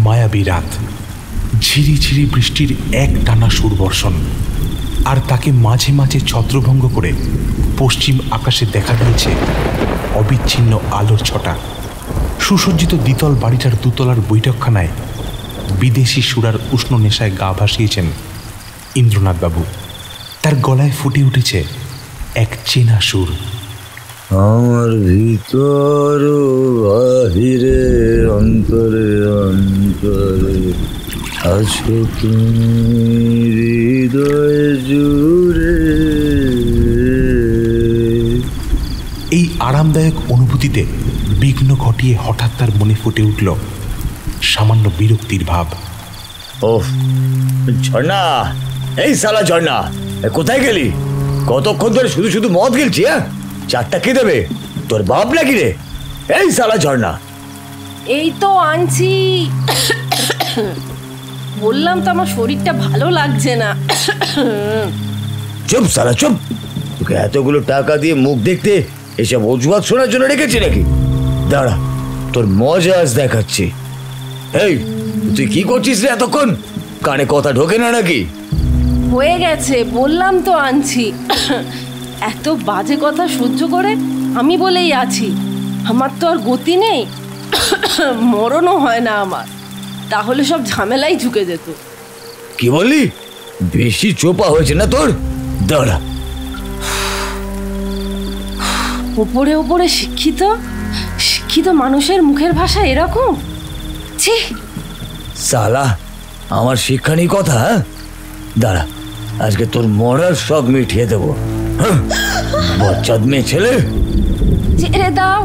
মায়াবী রাত, ঝিরি ঝিরি বৃষ্টির এক টানা সুরবর্ষণ, আর তাকে মাঝে মাঝে ছত্রভঙ্গ করে পশ্চিম আকাশে দেখা দিয়েছে অবিচ্ছিন্ন আলোর ছটা। সুসজ্জিত দ্বিতল বাড়িটার দুতলার বৈঠকখানায় বিদেশি সুরার উষ্ণ নেশায় গা ভাসিয়েছেন ইন্দ্রনাথবাবু। তার গলায় ফুটে উঠেছে এক চেনা সুর। আমার ভিতর বাহিরে অন্তরে অন্তরে আছো তুমি হৃদয় জুড়ে। এই আরামদায়ক অনুভূতিতে বিঘ্ন ঘটিয়ে হঠাৎ তার মনে ফুটে উঠল সামান্য বিরক্তির ভাব। ওহ ঝর্ণা, এই শালা ঝর্ণা, কোথায় গেলি? কতক্ষণ ধরে শুধু শুধু মদ গেলছি? হ্যাঁ, চারটা কে দেবে? তোর বাপ নাকি রে? এই শালা ঝর্ণা। এই তো আনছি। বললাম তো আমার শরীরটা ভালো লাগছে না। চুপ শালা চুপ। তোকে এতগুলো টাকা দিয়ে মুখ দেখতে এসব অজুহাত শোনার জন্য রেখেছি নাকি? দাঁড়া, তোর মজা আজ দেখাচ্ছি। এই তুই কি করছিস রে এতক্ষণ? কানে কথা ঢোকে না নাকি? হয়ে গেছে, বললাম তো আনছি। এত বাজে কথা সহ্য করে আমি বলেই আছি। আমার তো আর গতি নেই, মরণও হয় না আমার, তাহলে সব ঝামেলাই ঝুঁকে যেত। কি বললি? বেশি চোপা হয়েছে না তোর? দাঁড়া। ওপরে ওপরে শিক্ষিত শিক্ষিত মানুষের মুখের ভাষা এরকম? ছি সালা, আমার শিক্ষা নেই কথা? দাঁড়া, আজকে তোর মরার শখ মিটিয়ে দেবো। বচ্চাদ মেয়ে ছেলে। ছেড়ে দাও,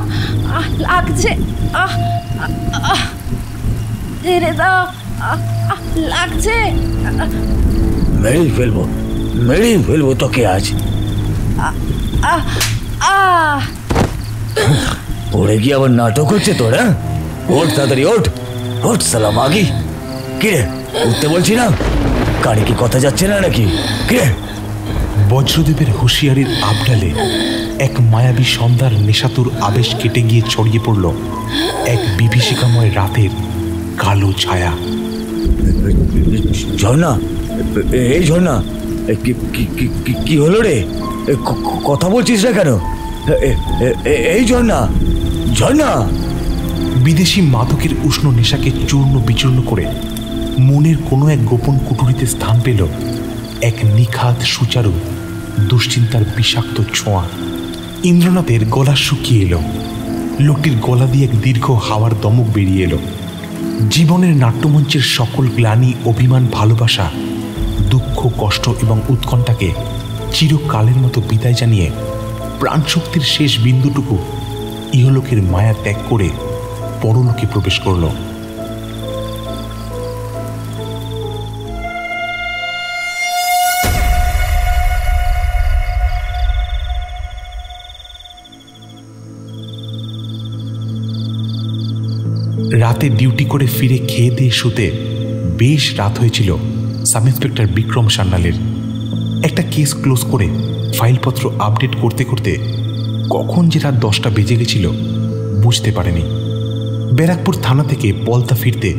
লাগছে। ছেড়ে দাও, লাগছে। মেরেই ফেলবো তোকে আজ। পড়ে গিয়ে আবার নাটক হচ্ছে তোর? হ্যাঁ, ওঠ তাড়াতাড়ি, ওঠ সালা মাগি। কিরে, উঠতে বলছি না? কানে কি কথা যাচ্ছে না নাকি? কিরে? বজ্রদেবের হুঁশিয়ারির আবডালে এক মায়াবী সন্ধ্যার নেশাতুর আবেশ কেটে গিয়ে ছড়িয়ে পড়ল এক বিভীষিকাময় রাতের কালো ছায়া। ঝর্ণা, এই ঝর্ণা, কি হলো রে? কথা বলছিস না কেন? এই ঝর্ণা। বিদেশি মাদকের উষ্ণ নেশাকে চূর্ণ বিচূর্ণ করে মনের কোনো এক গোপন কুটুরিতে স্থান পেল এক নিখাত সুচারু দুশ্চিন্তার বিষাক্ত ছোঁয়া। ইন্দ্রনাথের গলা শুকিয়ে এলো। লোকটির গলা দিয়ে এক দীর্ঘ হাওয়ার দমক বেরিয়ে এলো। জীবনের নাট্যমঞ্চের সকল গ্লানি, অভিমান, ভালোবাসা, দুঃখ, কষ্ট এবং উৎকণ্ঠাকে চিরকালের মতো বিদায় জানিয়ে প্রাণশক্তির শেষ বিন্দুটুকু ইহলোকের মায়া ত্যাগ করে পরলোকে প্রবেশ করল। রাতে ডিউটি করে ফিরে খেয়ে দিয়ে শুতে বেশ রাত হয়েছিল সাব ইন্সপেক্টর বিক্রম সান্যালের। একটা কেস ক্লোজ করে ফাইলপত্র আপডেট করতে করতে কখন যে রাত 10টা বেজে গেছিল বুঝতে পারেনি। ব্যারাকপুর থানা থেকে পলতা ফিরতে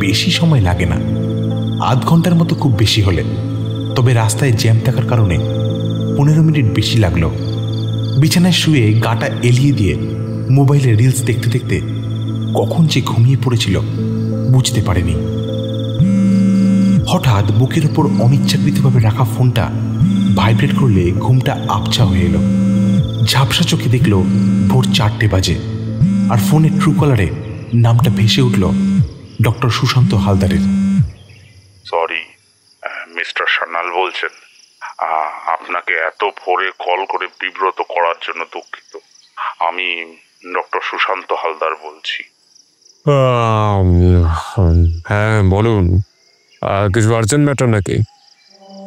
বেশি সময় লাগে না, আধ ঘন্টার মতো খুব বেশি হলে। তবে রাস্তায় জ্যাম থাকার কারণে 15 মিনিট বেশি লাগলো। বিছানায় শুয়ে গাটা এলিয়ে দিয়ে মোবাইলে রিলস দেখতে দেখতে কখন যে ঘুমিয়ে পড়েছিল বুঝতে পারেনি। হঠাৎ বুকের ওপর অনিচ্ছাকৃতভাবে রাখা ফোনটা ভাইব্রেট করলে ঘুমটা আবছা হয়ে এলো। ঝাপসা চোখে দেখল ভোর 4টে বাজে, আর ফোনে ট্রু কলারে নামটা ভেসে উঠল ডক্টর সুশান্ত হালদারের। সরি, মিস্টার সান্যাল বলছেন? আপনাকে এত ভোরে কল করে বিব্রত করার জন্য দুঃখিত। আমি ডক্টর সুশান্ত হালদার বলছি। হ্যাঁ বলুন, কিছু আর্জেন্ট ম্যাটার নাকি?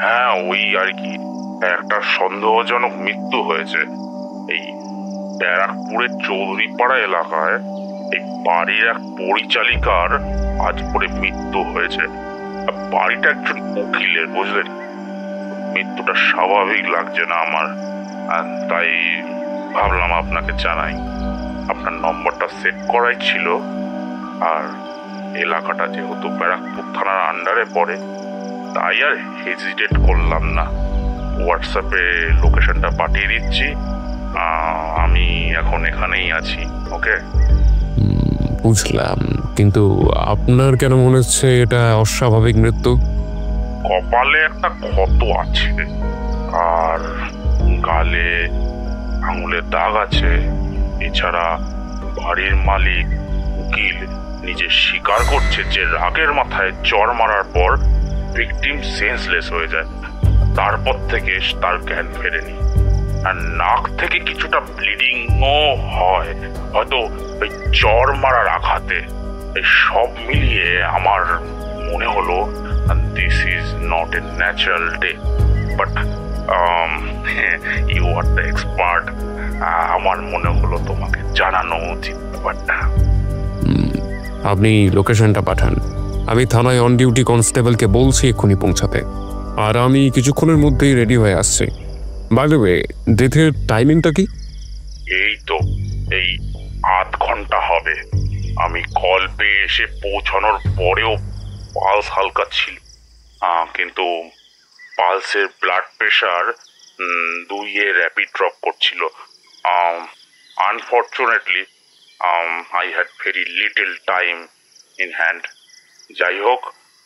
হ্যাঁ, ওই আর কি, একটা সন্দেহজনক মৃত্যু হয়েছে এই ব্যারাকপুরের চৌধুরীপাড়া এলাকায়। এই বাড়ির এক পরিচালিকার আজ পরে মৃত্যু হয়েছে। বাড়িটা একজন উকিলের, বুঝলেন। মৃত্যুটা স্বাভাবিক লাগছে না আমার, তাই ভাবলাম আপনাকে জানাই। আপনার নম্বরটা সেভ করাই ছিল, আর এলাকাটা যেহেতু ব্যারাকপুর থানার আন্ডারে পড়ে, তাই আর হেজিটেট করলাম না। হোয়াটসঅ্যাপে লোকেশনটা পাঠিয়ে দিচ্ছি। আমি এখন এখানেই আছি। ওকে, বুঝলাম, কিন্তু আপনার কেন মনে হচ্ছে এটা অস্বাভাবিক মৃত্যু? কপালে একটা ক্ষত আছে, আর গালে আঙুলের দাগ আছে। এছাড়া বাড়ির মালিক উকিল নিজে স্বীকার করছে যে রাগের মাথায় চর মারার পর ভিকটিম সেন্সলেস হয়ে যায়। তারপর থেকে তার জ্ঞান ফেরেনি, আর নাক থেকে কিছুটা ব্লিডিংও হয়, হয়তো ওই চর মারার আঘাতে। এই সব মিলিয়ে আমার মনে হলো this is not a natural day, but you are the expert. আমার মনে হলো তোমাকে জানানো উচিত ব্যাপারটা। আপনি লোকেশনটা পাঠান, আমি থানায় অন ডিউটি কনস্টেবলকে বলছি এক্ষুনি পৌঁছাতে, আর আমি কিছুক্ষণের মধ্যেই রেডি হয়ে আসছি। বাই দ্য ওয়ে, ডেথের টাইমিংটা কি? এই তো এই আধ ঘন্টা হবে। আমি কল পেয়ে এসে পৌঁছানোর পরেও পালস হালকা ছিল, কিন্তু পালসের ব্লাড প্রেশার 2-এ র্যাপিড ড্রপ করছিল। Unfortunately I had very little time in hand. যাই হোক,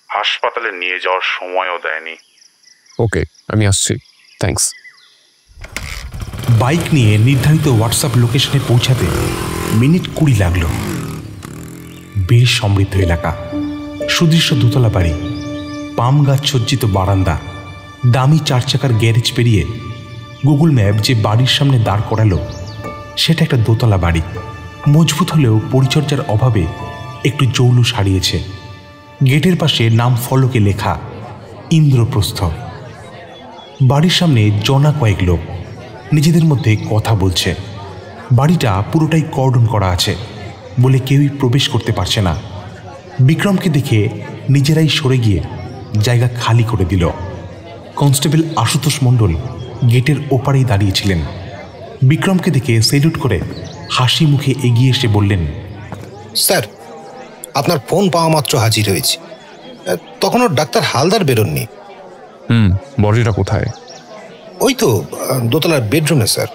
হাসপাতালে নিয়ে যাওয়ার সময়ও দেয়নি। ওকে, আমি আসছি, থ্যাঙ্কস। বাইক নিয়ে নির্ধারিত হোয়াটসঅ্যাপ লোকেশনে পৌঁছাতে মিনিট 20 লাগলো। বেশ সমৃদ্ধ এলাকা, সুদৃশ্য দোতলা বাড়ি, পাম গাছ সজ্জিত বারান্দা, দামি 4 চাকার গ্যারেজ পেরিয়ে গুগল ম্যাপ যে বাড়ির সামনে দাঁড় করালো সেটা একটা দোতলা বাড়ি। মজবুত হলেও পরিচর্যার অভাবে একটু জৌলুস হারিয়েছে। গেটের পাশে নাম ফলকে লেখা ইন্দ্রপ্রস্থ। বাড়ির সামনে জনা কয়েক লোক নিজেদের মধ্যে কথা বলছে। বাড়িটা পুরোটাই কর্ডন করা আছে বলে কেউই প্রবেশ করতে পারছে না। বিক্রমকে দেখে নিজেরাই সরে গিয়ে জায়গা খালি করে দিল। কনস্টেবল আশুতোষ মণ্ডল গেটের ওপারেই দাঁড়িয়েছিলেন। বিক্রমকে দেখে সেলুট করে হাসি মুখে এগিয়ে এসে বললেন, স্যার, আপনার ফোন পাওয়া মাত্র হাজির হয়েছি। তখনও ডাক্তার হালদার বেরোননি। বডিটা কোথায়? ওই তো দোতলার বেডরুমে স্যার।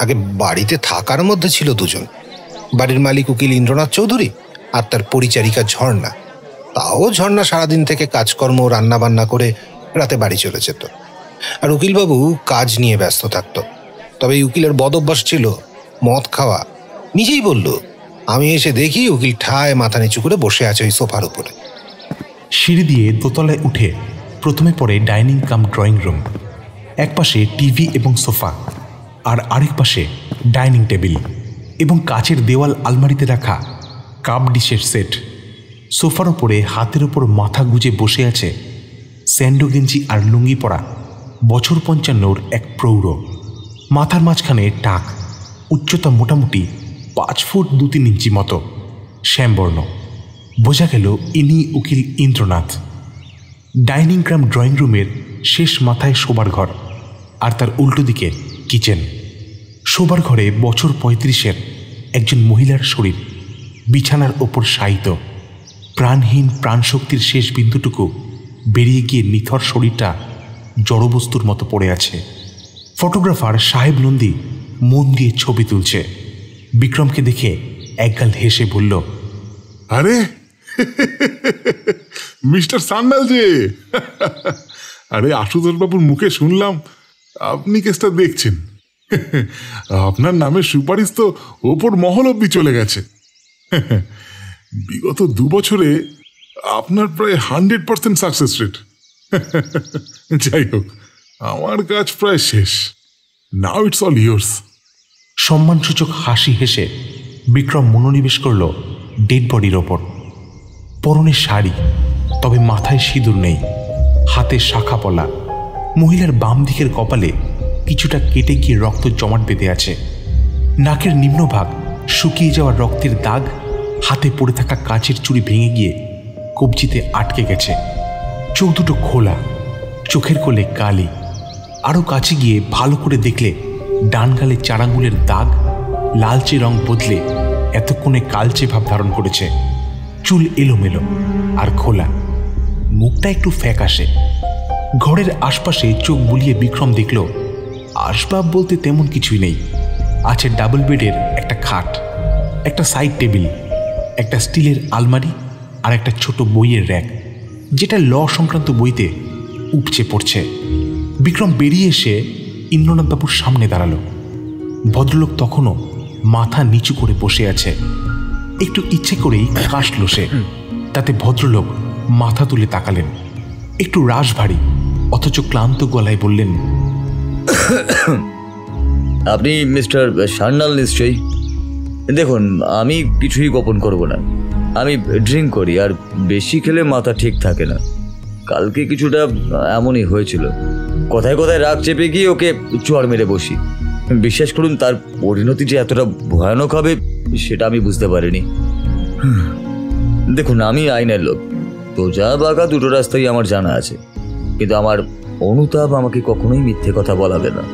আগে বাড়িতে থাকার মধ্যে ছিল 2 জন, বাড়ির মালিক উকিল ইন্দ্রনাথ চৌধুরী আর তার পরিচারিকা ঝর্ণা। তাও ঝর্ণা সারাদিন থেকে কাজকর্ম রান্না বান্না করে রাতে বাড়ি চলে যেত, আর উকিলবাবু কাজ নিয়ে ব্যস্ত থাকত। তবে উকিলের বদ অভ্যাস ছিল মদ খাওয়া। নিজেই বলল, আমি এসে দেখি উকিল ঠায় মাথা নিচু করে বসে আছে ওই সোফার উপরে। সিঁড়ি দিয়ে দোতলায় উঠে প্রথমে পড়ে ডাইনিং কাম ড্রয়িং রুম। এক পাশে টিভি এবং সোফা, আর আরেক পাশে ডাইনিং টেবিল এবং কাচের দেওয়াল আলমারিতে রাখা কাপ ডিশের সেট। সোফার ওপরে হাতের ওপর মাথা গুজে বসে আছে স্যান্ডো গেঞ্জি আর লুঙ্গি পরা বছর 55 এক প্রৌঢ়। মাথার মাঝখানে টাক, উচ্চতা মোটামুটি 5 ফুট 2-3 ইঞ্চি মতো, শ্যামবর্ণ। বোঝা গেল ইনি উকিল ইন্দ্রনাথ। ডাইনিং কাম ড্রয়িং রুমের শেষ মাথায় শোবার ঘর, আর তার উল্টো দিকে কিচেন। শোবার ঘরে বছর 35-এর একজন মহিলার শরীর বিছানার ওপর শায়িত। প্রাণহীন প্রাণশক্তির শেষ বিন্দুটুকু বেরিয়ে গিয়ে নিথর শরীরটা জড়বস্তুর মতো পড়ে আছে। ফটোগ্রাফার সাহেব নন্দী মন দিয়ে ছবি তুলছে। বিক্রমকে দেখে একগাল হেসে বলল, আরে মিস্টার সান্যাল যে। আরে আশুতোষ বাবুর মুখে শুনলাম আপনি কেসটা দেখছেন। আপনার নামে সুপারিশ তো ওপর মহল অব্দি চলে গেছে। বিগত 2 বছরে আপনার প্রায় 100% সাকসেস রেট। যাই হোক, আমার কাজ প্রায় শেষ। Now it's all yours. সম্মানসূচক হাসি হেসে বিক্রম মনোনিবেশ করল ডেড বডির ওপর। পরনে শাড়ি, তবে মাথায় সিঁদুর নেই, হাতে শাখা পলা। মহিলার বাম দিকের কপালে কিছুটা কেটে গিয়ে রক্ত জমাট বেঁধে আছে। নাকের নিম্নভাগ শুকিয়ে যাওয়া রক্তের দাগ, হাতে পড়ে থাকা কাচের চুড়ি ভেঙে গিয়ে কবজিতে আটকে গেছে। চোখ দুটো খোলা, চোখের কোলে কালি। আরও কাছে গিয়ে ভালো করে দেখলে ডান গালে 4 আঙ্গুলের দাগ লালচে রং বদলে এতক্ষণে কালচে ভাব ধারণ করেছে। চুল এলোমেলো আর খোলা, মুখটা একটু ফ্যাকাশে। ঘরের আশপাশে চোখ বুলিয়ে বিক্রম দেখল আসবাব বলতে তেমন কিছুই নেই। আছে ডাবল বেডের একটা খাট, একটা সাইড টেবিল, একটা স্টিলের আলমারি আর একটা ছোট বইয়ের র্যাক, যেটা ল সংক্রান্ত বইতে উপচে পড়ছে। বিক্রম বেরিয়ে এসে ইন্দ্রনাথবাবুর সামনে দাঁড়ালো। ভদ্রলোক তখনও মাথা নিচু করে বসে আছে। একটু ইচ্ছে করেই কাশল সে, তাতে ভদ্রলোক মাথা তুলে তাকালেন। একটু রাশ ভারী অথচ ক্লান্ত গলায় বললেন, আপনি মিস্টার সান্যাল নিশ্চয়ই? দেখুন, আমি কিছুই গোপন করব না। আমি ড্রিঙ্ক করি, আর বেশি খেলে মাথা ঠিক থাকে না। কালকে কিছুটা এমনই হয়েছিল। কোথায় কোথায় রাগ চেপে গিয়ে ওকে চড় মেরে বসি। বিশ্বাস করুন, তার পরিণতি যে এতটা ভয়ানক হবে সেটা আমি বুঝতে পারিনি। দেখুন, আমি আইনের লোক, সোজা বাঁকা দুটো রাস্তাই আমার জানা আছে, কিন্তু আমার অনুতাপ আমাকে কখনোই মিথ্যে কথা বলাবে না।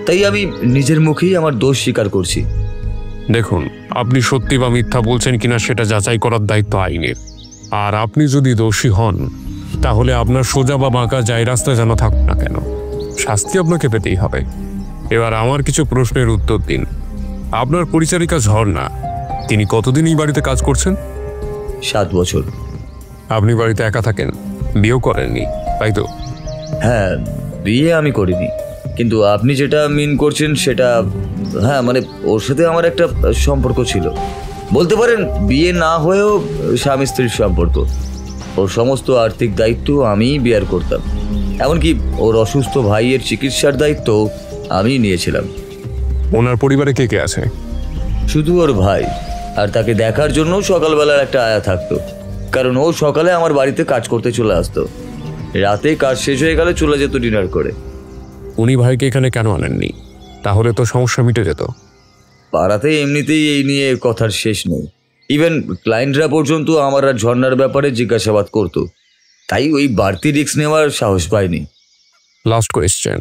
তাই আমি নিজের মুখেই আমার দোষ স্বীকার করছি। দেখুন, আপনি সত্যি বা মিথ্যা বলছেন কিনা সেটা যাচাই করার দায়িত্ব আইনের। আর আপনি যদি দোষী হন, তাহলে আপনার সোজা বা বাঁকা যাই রাস্তায় যেন থাকুক না কেন, শাস্তি আপনাকে পেতেই হবে। এবার আমার কিছু প্রশ্নের উত্তর দিন। আপনার পরিচারিকা ঝর্ণা, তিনি কতদিন এই বাড়িতে কাজ করছেন? 7 বছর। আপনি বাড়িতে একা থাকেন, বিয়েও করেননি, তাই তো? হ্যাঁ, বিয়ে আমি করিনি, কিন্তু আপনি যেটা মিন করছেন সেটা, হ্যাঁ, মানে ওর সাথে আমার একটা সম্পর্ক ছিল। বলতে পারেন বিয়ে না হয়েও স্বামী স্ত্রীর সম্পর্ক। ওর সমস্ত আর্থিক দায়িত্ব আমিই বিয়ার করতাম, এমনকি ওর অসুস্থ ভাইয়ের চিকিৎসার দায়িত্ব আমি নিয়েছিলাম। ওনার পরিবারে কে কে আছে? শুধু ওর ভাই, আর তাকে দেখার জন্য সকালবেলার একটা আয়া থাকতো, কারণ ও সকালে আমার বাড়িতে কাজ করতে চলে আসতো, রাতে কাজ শেষ হয়ে গেলে চলে যেত ডিনার করে। উনি ভাইকে এখানে কেন আনেননি? তাহলে তো সমস্যা মিটে যেত। পাড়াতে এমনিতেই এই নিয়ে কথার শেষ নেই। ইভেন ক্লায়েন্টরা পর্যন্ত আমার আর ঝর্ণার ব্যাপারে জিজ্ঞাসাবাদ করতো, তাই ওই বাড়তি রিস্ক নেওয়ার সাহস পাইনি। লাস্ট কোয়েশ্চেন,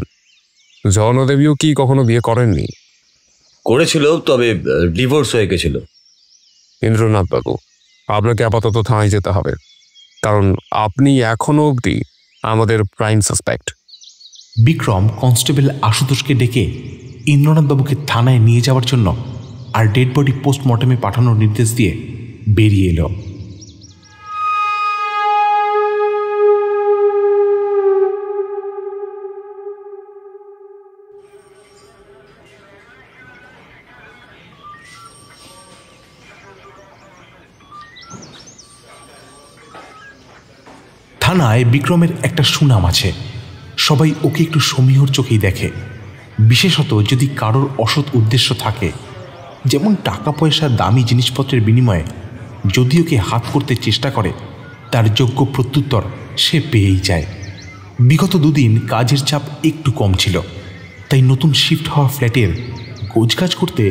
ঝর্ণা দেবীও কি কখনো বিয়ে করেননি? করেছিল, তবে ডিভোর্স হয়ে গেছিল। ইন্দ্রনাথ বাবু, আপনাকে আপাতত থানায় যেতে হবে, কারণ আপনি এখনো অবধি আমাদের প্রাইম সাসপেক্ট। বিক্রম কনস্টেবল আশুতোষকে ডেকে ইন্দ্রনাথবাবুকে থানায় নিয়ে যাওয়ার জন্য আর ডেড বডি পোস্টমর্টমে পাঠানোর নির্দেশ দিয়ে বেরিয়ে এলো। থানায় বিক্রমের একটা সুনাম আছে, সবাই ওকে একটু সমীহর চোখেই দেখে, বিশেষত যদি কারোর অসৎ উদ্দেশ্য থাকে, যেমন টাকা পয়সা দামি জিনিসপত্রের বিনিময়ে যদি ওকে হাত করতে চেষ্টা করে, তার যোগ্য প্রত্যুত্তর সে পেয়েই যায়। বিগত 2 দিন কাজের চাপ একটু কম ছিল, তাই নতুন শিফট হওয়া ফ্ল্যাটের গোছগাছ করতে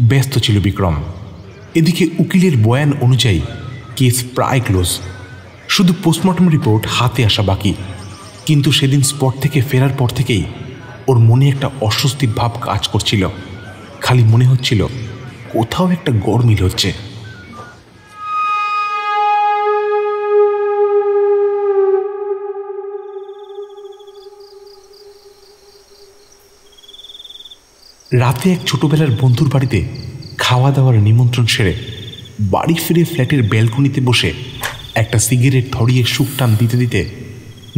ব্যস্ত ছিল বিক্রম। এদিকে উকিলের বয়ান অনুযায়ী কেস প্রায় ক্লোজ, শুধু পোস্টমর্টম রিপোর্ট হাতে আসা বাকি। কিন্তু সেদিন স্পট থেকে ফেরার পর থেকেই ওর মনে একটা অস্বস্তির ভাব কাজ করছিল। খালি মনে হচ্ছিল কোথাও একটা গরমিল হচ্ছে। রাতে এক ছোটবেলার বন্ধুর বাড়িতে খাওয়া দাওয়ার নিমন্ত্রণ সেরে বাড়ি ফিরে ফ্ল্যাটের ব্যালকনিতে বসে একটা সিগারেট ধরিয়ে সুখ টান দিতে দিতে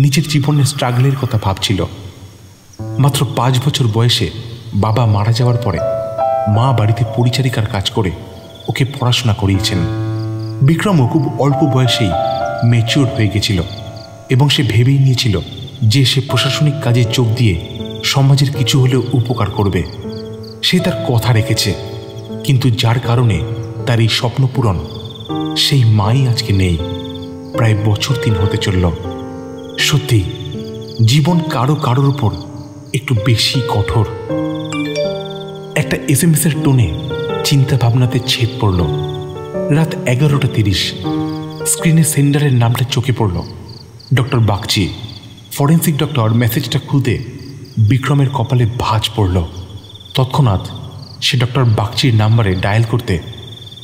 নিজের জীবনের স্ট্রাগলের কথা ভাবছিল। মাত্র 5 বছর বয়সে বাবা মারা যাওয়ার পরে মা বাড়িতে পরিচারিকার কাজ করে ওকে পড়াশোনা করিয়েছেন। বিক্রমও খুব অল্প বয়সেই ম্যাচিউর হয়ে গেছিল এবং সে ভেবেই নিয়েছিল যে সে প্রশাসনিক কাজে যোগ দিয়ে সমাজের কিছু হলেও উপকার করবে। সে তার কথা রেখেছে, কিন্তু যার কারণে তার এই স্বপ্ন পূরণ, সেই মাই আজকে নেই। প্রায় বছর 3 হতে চলল। সত্যি জীবন কারোর উপর একটু বেশি কঠোর। একটা SMS এর টোনে চিন্তা ভাবনাতে ছেদ পড়ল। রাত 11:30। স্ক্রিনে সেন্ডারের নামটা চোখে পড়ল, ডক্টর বাগচি। ফরেন্সিক ডক্টর মেসেজটা খুলতে বিক্রমের কপালে ভাঁজ পড়ল। তৎক্ষণাৎ সে ডক্টর বাগচির নাম্বারে ডায়াল করতে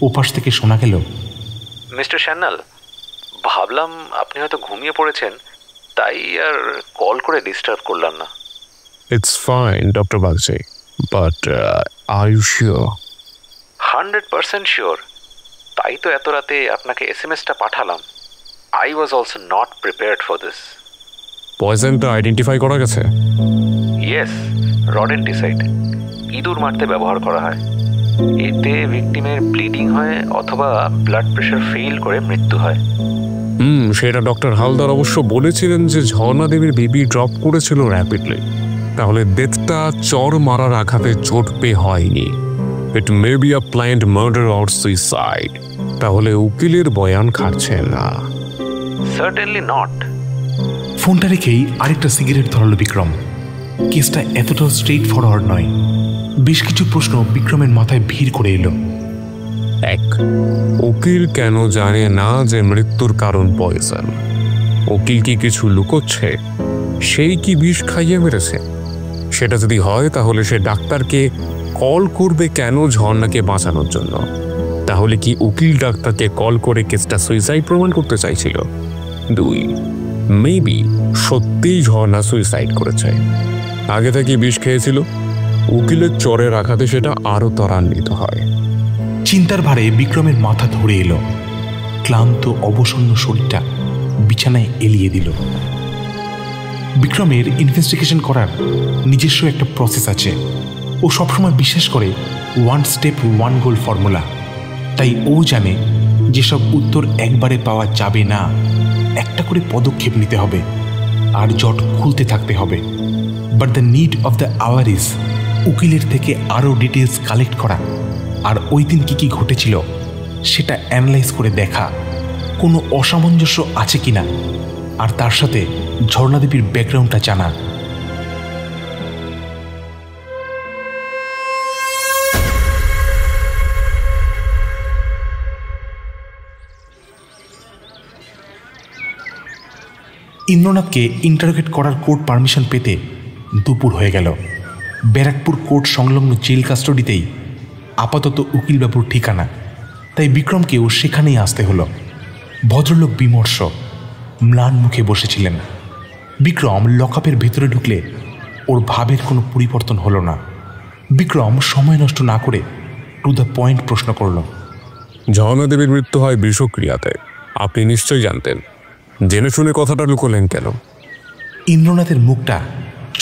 ওপাশ থেকে শোনা গেল, মিস্টার সান্যাল, ভাবলাম আপনি হয়তো ঘুমিয়ে পড়েছেন, তাই আর কল করে ডিস্টার্ব করলাম না। It's fine doctor Bagchi, but are you sure? 100% sure. তাই তো এত রাতে আপনাকে এসএমএসটা পাঠালাম। I was also not prepared for this. পয়জনটা আইডেন্টিফাই করা গেছে? Yes, rodenticide. ইঁদুর মারতে ব্যবহার করা হয়। এতে ভিকটিমের ব্লিডিং হয় অথবা ব্লাড প্রেশার ফেল করে মৃত্যু হয়। সেটা ডক্টর হালদার অবশ্য বলেছিলেন যে ঝর্ণা দেবীর বেবি ড্রপ করেছিল র্যাপিডলি। তাহলে ডেথটা চর মারার আঘাতে চোট পেয়ে হয়নি। It may be a planned murder or suicide. তাহলে উকিলের বয়ান খাটছে না। Certainly not. ফোনটা রেখেই আরেকটা সিগারেট ধরালো বিক্রম। কেসটা এতটাও স্ট্রেইট ফরওয়ার্ড নয়। বেশ কিছু প্রশ্ন বিক্রমের মাথায় ভিড় করে এলো। এক, উকিল কেন জানে না যে মৃত্যুর কারণ পয়জন? উকিল কি কিছু লুকোচ্ছে? সেই কি বিষ খাইয়ে মেরেছে? সেটা যদি হয় তাহলে সে ডাক্তারকে কল করবে কেন ঝর্ণাকে বাঁচানোর জন্য? তাহলে কি উকিল ডাক্তারকে কল করে কেসটা সুইসাইড প্রমাণ করতে চাইছিল? 2, মেবি সত্যিই ঝর্ণা সুইসাইড করেছে, আগে থেকে বিষ খেয়েছিল। উকিলের চরের আঘাতে সেটা আরো ত্বরান্বিত হয়। চিন্তার ভারে বিক্রমের মাথা ধরে এলো। ক্লান্ত অবসন্ন শরীরটা বিছানায় এলিয়ে দিল। বিক্রমের ইনভেস্টিগেশন করার নিজস্ব একটা প্রসেস আছে। ও সবসময় বিশ্বাস করে 1 স্টেপ 1 গোল ফর্মুলা। তাই ও জানে যেসব উত্তর একবারে পাওয়া যাবে না, একটা করে পদক্ষেপ নিতে হবে আর জট খুলতে থাকতে হবে। But the need of the hour is উকিলের থেকে আরও ডিটেলস কালেক্ট করা, আর ওই দিন কী কী ঘটেছিল সেটা অ্যানালাইজ করে দেখা কোনো অসামঞ্জস্য আছে কিনা, আর তার সাথে ঝর্ণা দেবীর ব্যাকগ্রাউন্ডটা জানা। ইন্দ্রনাথকে ইন্টারোগেট করার কোর্ট পারমিশন পেতে দুপুর হয়ে গেল। ব্যারাকপুর কোর্ট সংলগ্ন জেল কাস্টডিতেই আপাতত উকিলবাবুর ঠিকানা, তাই বিক্রমকেও সেখানেই আসতে হলো। ভদ্রলোক বিমর্ষ, ম্লান মুখে বসেছিলেন। বিক্রম লকআপের ভেতরে ঢুকলে ওর ভাবের কোনো পরিবর্তন হলো না। বিক্রম সময় নষ্ট না করে টু দ্য পয়েন্ট প্রশ্ন করল। ঝর্ণা দেবীর মৃত্যু হয় বিষক্রিয়াতে, আপনি নিশ্চয়ই জানতেন। জেনে শুনে কথাটা লুকোলেন কেন? ইন্দ্রনাথের মুখটা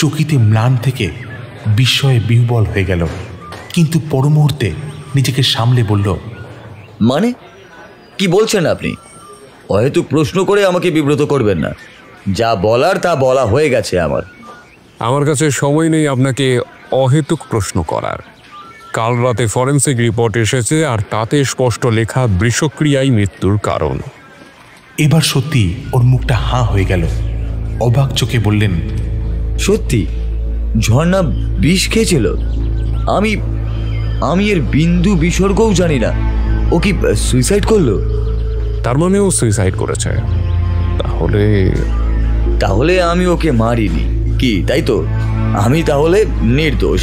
চকিতে ম্লান থেকে বিস্ময়ে বিহ্বল হয়ে গেল, কিন্তু পর মুহূর্তে নিজেকে সামলে বলল, মানে কি বলছেন আপনি? অহেতুক প্রশ্ন করে আমাকে বিব্রত করবেন না। যা বলার তা বলা হয়ে গেছে। আমার কাছে সময় নেই আপনাকে অহেতুক প্রশ্ন করার। কাল রাতে ফরেন্সিক রিপোর্ট এসেছে, আর তাতে স্পষ্ট লেখা বিষক্রিয়াই মৃত্যুর কারণ। এবার সত্যি ওর মুখটা হাঁ হয়ে গেল। অবাক চোখে বললেন, সত্যি ঝর্ণা বিষ খেয়েছিল? আমি এর বিন্দু বিসর্গও জানি না। ও কি সুইসাইড করলো? তার মানে ও সুইসাইড করেছে? তাহলে আমি ওকে মারিনি কি, তাই তো? আমি তাহলে নির্দোষ।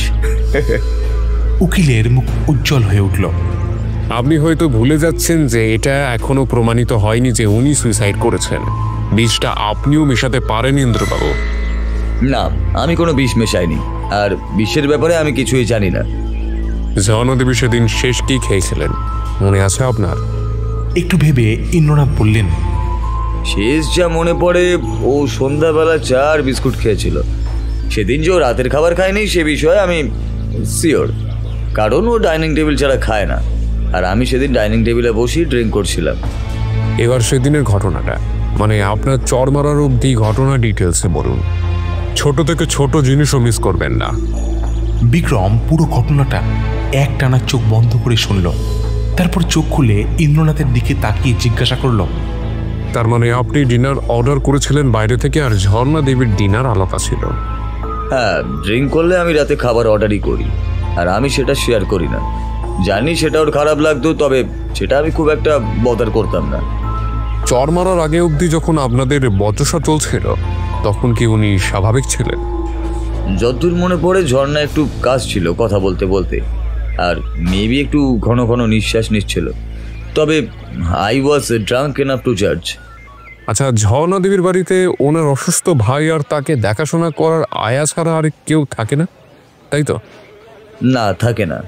উকিলের মুখ উজ্জ্বল হয়ে উঠল। আপনি হয়তো ভুলে যাচ্ছেন যে এটা এখনো প্রমাণিত হয়নি যে উনি সুইসাইড করেছেন। বিষটা আপনিও মেশাতে পারেন ইন্দ্রবাবু। না, আমি কোনো বিষ মেশাইনি, আর বিষের ব্যাপারে আমি কিছুই জানি না। ঝর্ণা দেবী সেদিন শেষ কি খেয়েছিলেন মনে আছে আপনার? একটু ভেবে ইন্দ্রনাথ বললেন, শেষ যা মনে পড়ে ও সন্ধ্যাবেলা চা আর বিস্কুট খেয়েছিল। সেদিন যে ও রাতের খাবার খায়নি সে বিষয়ে আমি শিওর, কারণ ও ডাইনিং টেবিল ছাড়া খায় না, আর আমি সেদিন ডাইনিং টেবিলে বসে ড্রিঙ্ক করছিলাম। এবার সেদিনের ঘটনাটা, মানে আপনার চর মারার অবধি ঘটনা ডিটেলসে বলুন। ছোট থেকে ছোট জিনিসও মিস করবেন না। বিক্রম পুরো ঘটনাটা একটানা চোখ বন্ধ করে শুনল। তারপর চোখ খুলে ইন্দ্রনাথের দিকে তাকিয়ে জিজ্ঞাসা করল, তার মানে আপনি ডিনার অর্ডার করেছিলেন বাইরে থেকে, আর ঝর্ণা দেবীর ডিনার আলাদা ছিল? হ্যাঁ, ড্রিঙ্ক করলে আমি রাতে খাবার অর্ডারই করি, আর আমি সেটা শেয়ার করি না। জানি সেটা ওর খারাপ লাগতো, তবে সেটা আমি খুব একটা বদার করতাম না। চর মারার আগে অবধি যখন আপনাদের বচসা চলছিল তখন কি উনি স্বাভাবিক ছিলেন? যতদূর মনে পড়ে ঝর্ণা একটু কাজ ছিল কথা বলতে বলতে, আর মেবি একটু ঘন ঘন নিঃশ্বাস নিচ্ছিল। তবে I was drunk enough to জাজ। আচ্ছা, ঝর্ণা দেবীর বাড়িতে ওনার অসুস্থ ভাই আর তাকে দেখাশোনা করার আয়া ছাড়া আর কেউ থাকে না, তাই তো? না, থাকে না।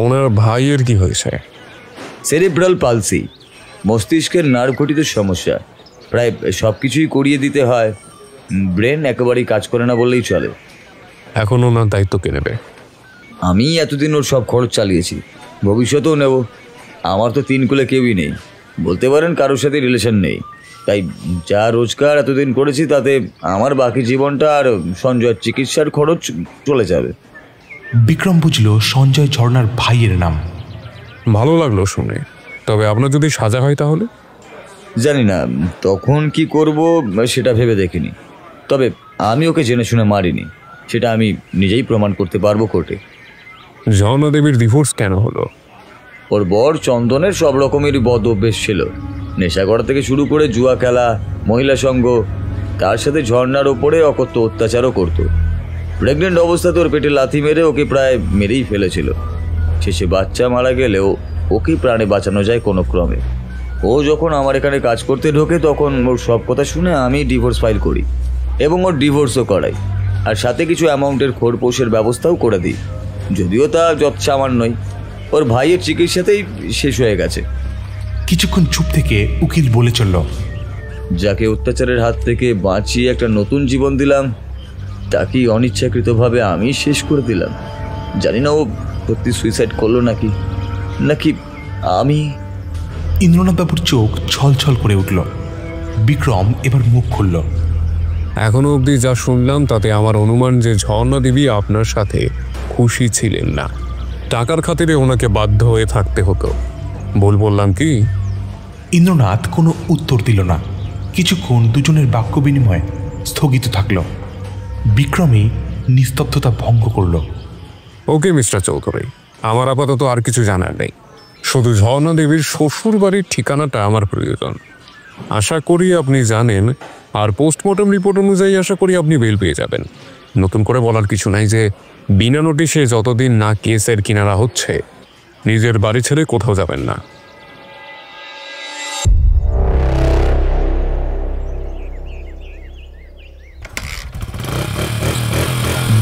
ওনার ভাইয়ের কি হয়েছে? সেরিব্রাল পালসি, মস্তিষ্কের নার্ভ ঘটিত সমস্যা। প্রায় সব কিছুই করিয়ে দিতে হয়, ব্রেন একেবারেই কাজ করে না বললেই চলে। এখন ওনার দায়িত্ব কে নেবে? আমি এতদিন ওর সব খরচ চালিয়েছি, ভবিষ্যতেও নেব। আমার তো 3 কুলে কেউই নেই, বলতে পারেন কারোর সাথে রিলেশন নেই। তাই যা রোজগার এতদিন করেছি তাতে আমার বাকি জীবনটা আর সঞ্জয়ের চিকিৎসার খরচ চলে যাবে। বিক্রম বুঝল সঞ্জয় ঝর্ণার ভাইয়ের নাম। ভালো লাগলো শুনে, তবে আপনার যদি সাজা হয় তাহলে? জানি না তখন কি করব সেটা ভেবে দেখিনি, তবে আমি ওকে জেনে শুনে মারিনি, সেটা আমি নিজেই প্রমাণ করতে পারবো কোর্টে। ঝর্ণা দেবীর ডিভোর্স কেন হলো? ওর বর চন্দনের সব রকমেরই বদ অভ্যেস ছিল, নেশা করা থেকে শুরু করে জুয়া খেলা, মহিলা সঙ্গ, তার সাথে ঝর্ণার ওপরে অকথ্য অত্যাচারও করতো। প্রেগনেন্ট অবস্থাতে ওর পেটে লাথি মেরে ওকে প্রায় মেরেই ফেলেছিল। শেষে বাচ্চা মারা গেলেও ওকে প্রাণে বাঁচানো যায় কোনো ক্রমে। ও যখন আমার এখানে কাজ করতে ঢোকে তখন ওর সব কথা শুনে আমি ডিভোর্স ফাইল করি এবং ওর ডিভোর্সও করাই, আর সাথে কিছু অ্যামাউন্টের খোরপোশের ব্যবস্থাও করে দিই, যদিও তা সামান্যই। ওর ভাইয়ের চিকিৎসাতেই শেষ হয়ে গেছে। কিছুক্ষণ চুপ থেকে উকিল বলে চলল, যাকে অত্যাচারের হাত থেকে বাঁচিয়ে একটা নতুন জীবন দিলাম তাকেই অনিচ্ছাকৃতভাবে আমি শেষ করে দিলাম। জানি না ও সত্যি সুইসাইড করলো নাকি আমি। ইন্দ্রনাথ বাবুর চোখ ছলছল করে উঠল। বিক্রম এবার মুখ খুলল। এখনো অবধি যা শুনলাম তাতে আমার অনুমান যে ঝর্ণা দেবী আপনার সাথে খুশি ছিলেন না, টাকার খাতিরে ওনাকে বাধ্য হয়ে থাকতে হতো। বললাম কি? ইন্দ্রনাথ কোনো উত্তর দিল না। কিছুক্ষণ দুজনের বাক্য বিনিময় স্থগিত থাকল। বিক্রমই নিস্তব্ধতা ভঙ্গ করল। ওকে মিস্টার চৌধুরী, আমার আপাতত আর কিছু জানার নেই, শুধু ঝর্ণা দেবীর শ্বশুর বাড়ির ঠিকানাটা আমার প্রয়োজন। আশা করি আপনি জানেন, আর পোস্টমর্টম রিপোর্ট অনুযায়ী আশা করি আপনি বেল পেয়ে যাবেন। নতুন করে বলার কিছু নাই যে বিনা নোটিশে যতদিন না কেসের কিনারা হচ্ছে নিজের বাড়ি ছেড়ে কোথাও যাবেন না।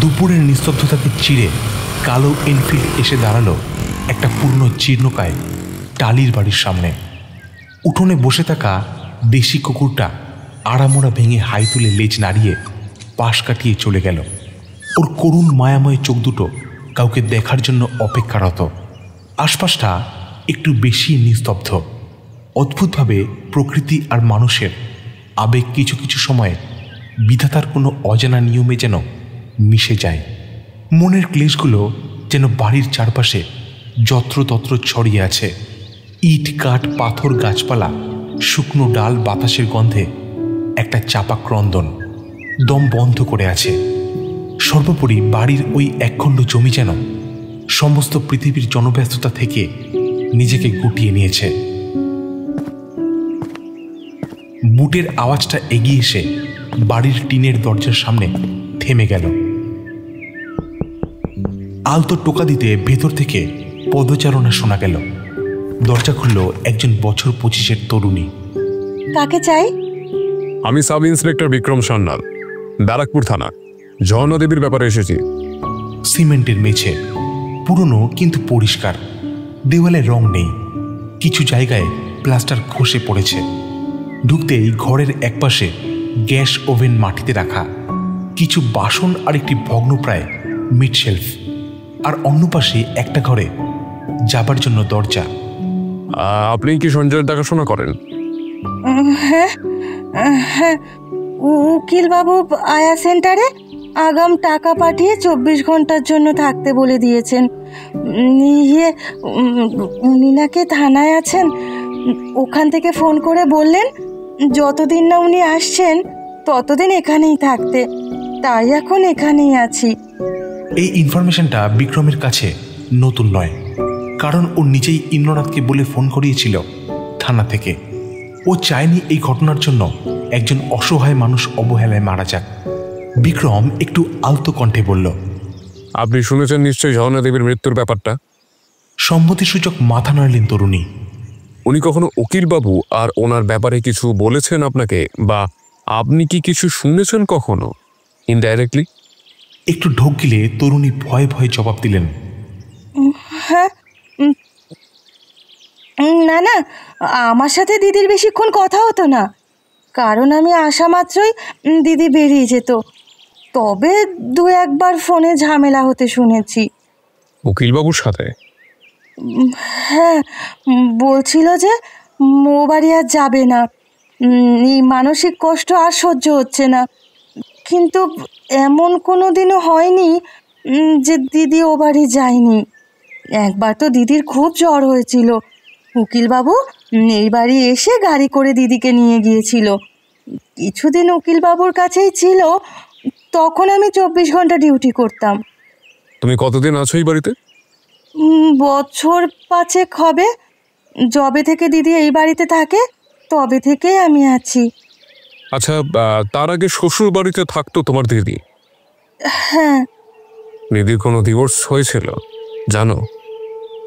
দুপুরের নিস্তব্ধতাকে চিড়ে কালো এনফিল্ড এসে দাঁড়ালো একটা পুরনো জীর্ণকায় টালির বাড়ির সামনে। উঠোনে বসে থাকা দেশি কুকুরটা আড়ামোড়া ভেঙে হাই তুলে লেজ নাড়িয়ে পাশ কাটিয়ে চলে গেল। ওর করুণ মায়াময় চোখ দুটো কাউকে দেখার জন্য অপেক্ষারত। আশপাশটা একটু বেশি নিস্তব্ধ। অদ্ভুতভাবে প্রকৃতি আর মানুষের আবেগ কিছু কিছু সময়ে বিধাতার কোনো অজানা নিয়মে যেন মিশে যায়। মনের ক্লেশগুলো যেন বাড়ির চারপাশে যত্রতত্র ছড়িয়ে আছে। ইট, কাঠ, পাথর, গাছপালা, শুকনো ডাল, বাতাসের গন্ধে একটা চাপা ক্রন্দন দম বন্ধ করে আছে। সর্বোপরি বাড়ির ওই একখণ্ড জমি যেন সমস্ত পৃথিবীর জনব্যস্ততা থেকে নিজেকে গুটিয়ে নিয়েছে। বুটের আওয়াজটা এগিয়ে এসে বাড়ির টিনের দরজার সামনে থেমে গেল। আলতো টোকা দিতে ভেতর থেকে পদচারণা শোনা গেল। দরজা খুলল একজন বছর 25-এর তরুণী। কাকে চাই? আমি সাব ইন্সপেক্টর বিক্রম সান্যাল, ব্যারাকপুর থানা। ঝর্ণা দেবীর ব্যাপারে এসেছি। সিমেন্টের মেঝে, পুরনো কিন্তু পরিষ্কার। দেওয়ালে রং নেই, কিছু জায়গায় প্লাস্টার খসে পড়েছে। ঢুকতেই ঘরের একপাশে গ্যাস ওভেন মাটিতে রাখা, কিছু বাসন আর একটি ভগ্নপ্রায় মিড শেলফ, আর অন্য পাশে একটা ঘরে যাবার জন্য দরজা। আপনি কি সঞ্জয়ের দেখাশোনা করেন? হ্যাঁ হ্যাঁ, উকিল বাবু আয়া সেন্টারে আগাম টাকা পাঠিয়ে 24 ঘন্টার জন্য থাকতে বলে দিয়েছেন। উনি নাকি থানায় আছেন, ওখান থেকে ফোন করে বললেন যতদিন না উনি আসছেন ততদিন এখানেই থাকতে, তাই এখন এখানেই আছি। এই ইনফরমেশনটা বিক্রমের কাছে নতুন নয়, কারণ ও নিজেই ইন্দ্রনাথকে বলে ফোন করিয়েছিল থানা থেকে। ও চায়নি এই ঘটনার জন্য একজন অসহায় মানুষ অবহেলায় মারা যাক। বিক্রম একটু আলতো কণ্ঠে বলল, আপনি শুনেছেন নিশ্চয়ই ঝর্ণা দেবীর মৃত্যুর ব্যাপারটা? সম্মতিসূচক মাথা নাড়লেন তরুণী। উনি কখনো উকিলবাবু আর ওনার ব্যাপারে কিছু বলেছেন আপনাকে, বা আপনি কি কিছু শুনেছেন কখনো ইনডাইরেক্টলি? একটু ঢোক গিলে তরুণী ভয়ে ভয়ে জবাব দিলেন, হ্যাঁ, না না, আমার সাথে দিদির বেশিক্ষণ কথা হতো না, কারণ আমি আসা মাত্রই দিদি বেরিয়ে যেত। তবে 2-1বার ফোনে ঝামেলা হতে শুনেছি। উকিলবাবুর সাথে? হ্যাঁ, বলছিল যে ও বাড়ি আর যাবে না, এই মানসিক কষ্ট আর সহ্য হচ্ছে না। কিন্তু এমন কোনো দিনও হয়নি যে দিদি ও বাড়ি যায়নি। একবার তো দিদির খুব জ্বর হয়েছিল, উকিলবাবু এই বাড়ি এসে গাড়ি করে দিদিকে নিয়ে গিয়েছিল। কিছুদিন উকিলবাবুর কাছেই ছিল, তখন আমি 24 ঘন্টা ডিউটি করতাম। তুমি কতদিন আছো এই বাড়িতে? বছর 5 হবে। যবে থেকে দিদি এই বাড়িতে থাকে তবে থেকেই আমি আছি। আচ্ছা, তার আগে শ্বশুর বাড়িতে থাকতো তোমার দিদি? হ্যাঁ। দিদির কোনো ডিভোর্স হয়েছিল জানো?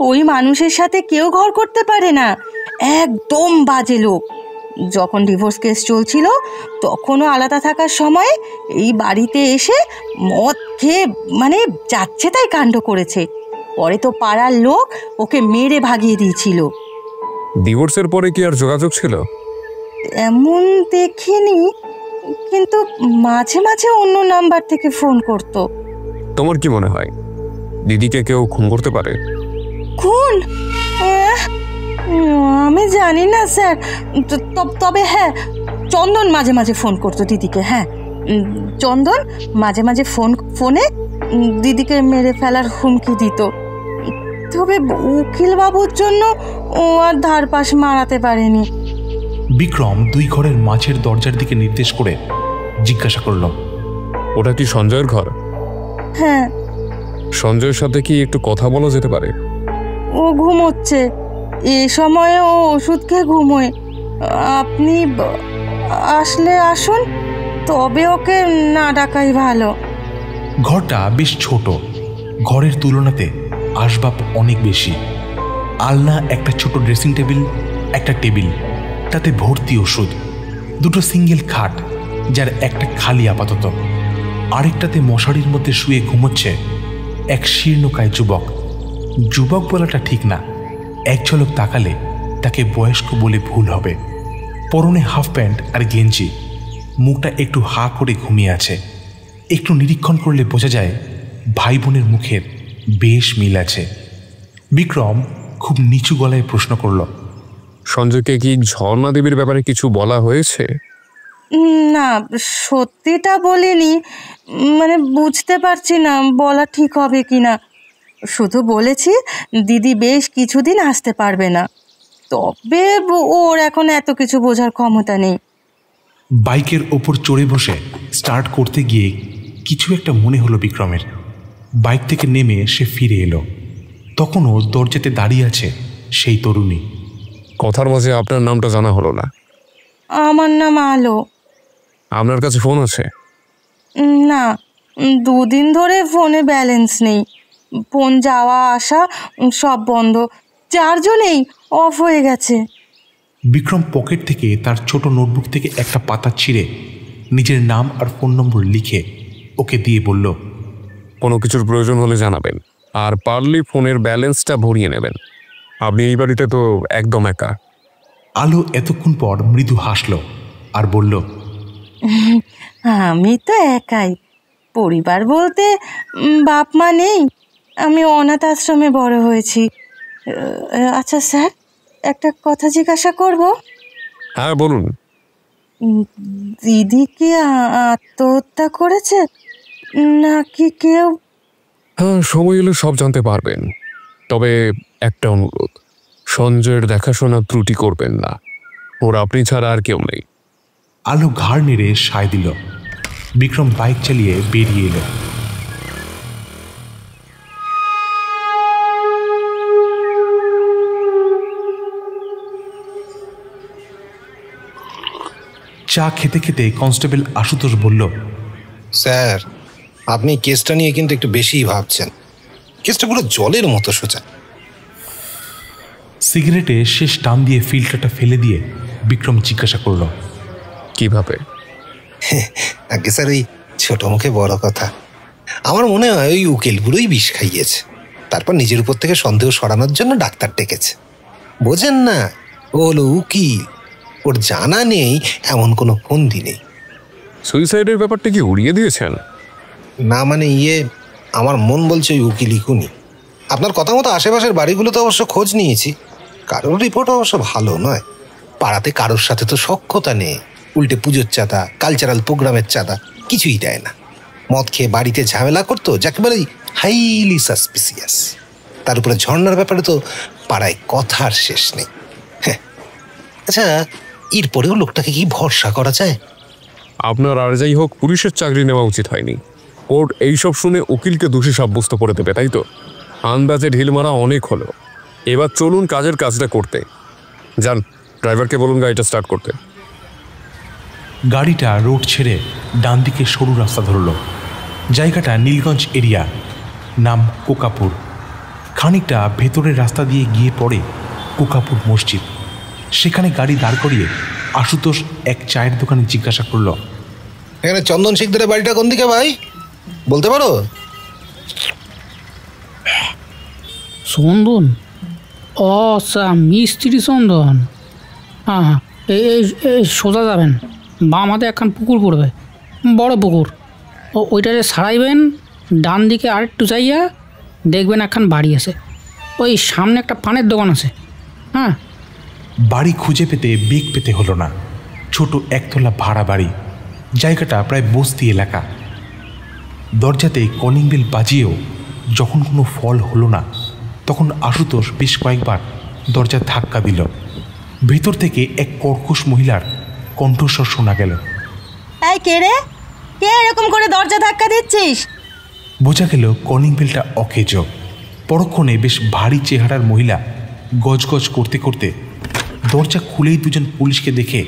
ওই মানুষের সাথে কেউ ঘর করতে পারে না, একদম বাজে লোক। যখন ডিভোর্স কেস চলছিল তখনও আলাদা থাকার সময় এই বাড়িতে এসে মদ খেয়ে মানে যাচ্ছে তাই কাণ্ড করেছে। পরে তো পাড়ার লোক ওকে মেরে ভাগিয়ে দিয়েছিল। ডিভোর্সের পরে কি আর যোগাযোগ ছিল? এমন দেখিনি, কিন্তু মাঝে মাঝে অন্য নাম্বার থেকে ফোন করতো। তোমার কি মনে হয় দিদিকে কেউ খুন করতে পারে? খুন? আমি জানি না স্যার, তবে হ্যাঁ, চন্দন মাঝে মাঝে ফোন করতো দিদিকে। হ্যাঁ, চন্দন মাঝে মাঝে ফোনে দিদিকে মেরে ফেলার হুমকি দিত। তবে উকিলবাবুর জন্য ও আর ধারপাশ মারাতে পারেনি। বিক্রম 2 ঘরের মাঝের দরজার দিকে নির্দেশ করে জিজ্ঞাসা করল, ওটা কি সঞ্জয়ের ঘর? হ্যাঁ। সঞ্জয়ের সাথে কি একটু কথা বলা যেতে পারে? ও ঘুমোচ্ছে, এ সময়ে ও ওষুধ খেয়ে ঘুমোয়। আপনি আসলে আসুন, তবে ওকে না ডাকাই ভালো। ঘরটা বেশ ছোট, ঘরের তুলনাতে আসবাব অনেক বেশি। আলনা, একটা ছোট ড্রেসিং টেবিল, একটা টেবিল, তাতে ভর্তি ওষুধ, 2টো সিঙ্গেল খাট যার একটা খালি আপাতত, আরেকটাতে মশারির মধ্যে শুয়ে ঘুমোচ্ছে এক শীর্ণকায় যুবক। যুবক বলাটা ঠিক না, এক ঝলক তাকালে তাকে বয়স্ক বলে ভুল হবে। পরনে হাফ প্যান্ট আর গেঞ্জি, মুখটা একটু হা করে ঘুমিয়ে আছে। একটু নিরীক্ষণ করলে বোঝা যায় ভাই বোনের মুখের বেশ মিল আছে। বিক্রম খুব নিচু গলায় প্রশ্ন করল, সঞ্জয়কে কি ঝর্ণা দেবীর ব্যাপারে কিছু বলা হয়েছে? না, সত্যিটা বলিনি, মানে বুঝতে পারছি না বলা ঠিক হবে কিনা। শুধু বলেছি দিদি বেশ কিছুদিন আসতে পারবে না, তবে ওর এখন এত কিছু বোঝার ক্ষমতা নেই। বাইকের ওপর চড়ে বসে স্টার্ট করতে গিয়ে কিছু একটা মনে হলো বিক্রমের। বাইক থেকে নেমে সে ফিরে এলো, তখনও দরজাতে দাঁড়িয়ে আছে সেই তরুণী। কথার মাঝে আপনার নামটা জানা হলো না। আমার নাম আলো। আপনার কাছে ফোন আছে? না, 2 দিন ধরে ফোনে ব্যালেন্স নেই, ফোন যাওয়া আসা সব বন্ধ, চার্জও অফ হয়ে গেছে। বিক্রম পকেট থেকে তার ছোট নোটবুক থেকে একটা পাতা ছিঁড়ে নিজের নাম আর ফোন নম্বর লিখে ওকে দিয়ে বলল, কোনো কিছুর প্রয়োজন হলে জানাবেন, আর পারলে ফোনের ব্যালেন্সটা ভরিয়ে নেবেন। আপনি এই বাড়িতে তো একদম একা। আলো এতক্ষণ পর মৃদু হাসল আর বলল, আমি তো একাই, পরিবার বলতে বাপ মা নেই, আমি অনাথ আশ্রমে বড় হয়েছি। আচ্ছা স্যার, একটা কথা জিজ্ঞাসা করব? হ্যাঁ বলুন। দিদি কি আত্মহত্যা করেছে নাকি কেউ? হ্যাঁ, সময় এলে সব জানতে পারবেন। তবে একটা অনুরোধ, সঞ্জয়ের দেখাশোনা ত্রুটি করবেন না, ওর আপনি ছাড়া আর কেউ নেই। আলো ঘাড় নেড়ে সায় দিল। বিক্রম বাইক চালিয়ে বেরিয়ে এলো। চা খেতে খেতে কনস্টেবল আশুতোষ বলল, স্যার, আপনি কেসটা নিয়ে কিন্তু একটু বেশিই ভাবছেন। কেসটা পুরো জলের মতো সোজা। সিগারেটে শেষ টান দিয়ে ফিল্টারটা ফেলে দিয়ে বিক্রম জিজ্ঞাসা করল, কিভাবে? আগে স্যার, ওই ছোট মুখে বড় কথা। আমার মনে হয় ওই উকিলগুলোই বিষ খাইয়েছে, তারপর নিজের উপর থেকে সন্দেহ সরানোর জন্য ডাক্তার ডেকেছে। বোঝেন না, ও হলো উকিল, ওর জানা নেই এমন কোনো ফন্দি নেই। সুইসাইডের ব্যাপারটা কি উড়িয়ে দিয়েছেন? না মানে আমার মন বলছে ওই উকিলই খুনি। আপনার কথা মতো আশেপাশের বাড়িগুলোতে অবশ্য খোঁজ নিয়েছি, কারোর রিপোর্ট অবশ্য ভালো নয়। পাড়াতে কারোর সাথে তো সখ্যতা নেই, উল্টে পুজোর চাঁদা, কালচারাল প্রোগ্রামের চাঁদা কিছুই দেয় না। মদ খেয়ে বাড়িতে ঝামেলা করতো, যাকে বলে হাইলি সাসপিসিয়াস। তার উপরে ঝর্ণার ব্যাপারে তো পাড়ায় কথার শেষ নেই। হ্যাঁ, আচ্ছা, এরপরেও লোকটাকে কি ভরসা করা যায়? আপনার আর যাই হোক, পুলিশের চাকরি নেওয়া উচিত হয়নি। কোর্ট এইসব শুনে উকিলকে দোষী সাব্যস্ত করে দেবে, তাই তো? আন্দাজে ঢিল মারা অনেক হলো, এবার চলুন কাজের কাজটা করতে। যান, ড্রাইভারকে বলুন গাড়িটা স্টার্ট করতে। গাড়িটা রোড ছেড়ে ডান দিকে সরু রাস্তা ধরল। জায়গাটা নীলগঞ্জ এরিয়া, নাম কোকাপুর। খানিকটা ভেতরের রাস্তা দিয়ে গিয়ে পড়ে কোকাপুর মসজিদ। সেখানে গাড়ি দাঁড় করিয়ে আশুতোষ এক চায়ের দোকানে জিজ্ঞাসা করল, এখানে চন্দন শিকদারের বাড়িটা কোন দিকে ভাই, বলতে পারো? চন্দন? ও আচ্ছা, মিস্ত্রি চন্দন। হ্যাঁ হ্যাঁ, এই সোজা যাবেন, বাম হাতে একখান পুকুর পড়বে, বড় পুকুর। ওইটারে ছাড়াইবেন, ডান দিকে আরেকটু যাইয়া দেখবেন একখান বাড়ি আছে, ওই সামনে একটা পানের দোকান আছে। হ্যাঁ, বাড়ি খুঁজে পেতে বেগ পেতে হলো না। ছোট একতলা ভাড়া বাড়ি, জায়গাটা প্রায় বস্তি এলাকা। দরজাতে কলিং বেল বাজিয়েও যখন কোনো ফল হলো না, তখন আশুতোষ বেশ কয়েকবার দরজা ধাক্কা দিল। ভেতর থেকে এক কর্কশ মহিলার কণ্ঠস্বর শোনা গেল, এই কে রে, কে এরকম করে দরজা ধাক্কা দিচ্ছিস? বোঝা গেল কলিং বেলটা অকেজ। পরক্ষণে বেশ ভারী চেহারার মহিলা গজগজ করতে করতে দরজা খুলেই দুজন পুলিশকে দেখে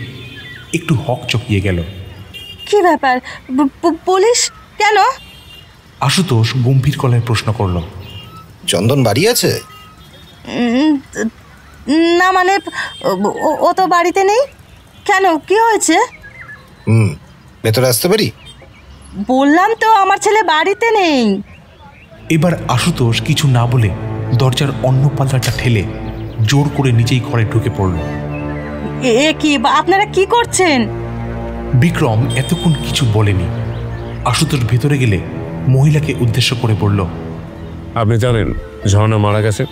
একটু হক চকিয়ে গেল। কি ব্যাপার, পুলিশ কেন? আশুতোষ গম্ভীর গলায় প্রশ্ন করল, চন্দন বাড়ি আছে? না মানে ও তো বাড়িতে নেই। কেন, কি হয়েছে? ভেতরে আসতে পারি? বললাম তো আমার ছেলে বাড়িতে নেই। এবার আশুতোষ কিছু না বলে দরজার অন্য পাল্লাটা ঠেলে জোর করে নিজেই ঘরে ঢুকে পড়ল। এ কি, আপনারা কি করছেন? বিক্রম এতক্ষণ কিছু বলেনি। আশুতোষ ভেতরে গেলে মহিলাকে উদ্দেশ্য করে বলল, আপনি জানেন ঝর্ণা মারা গেছে?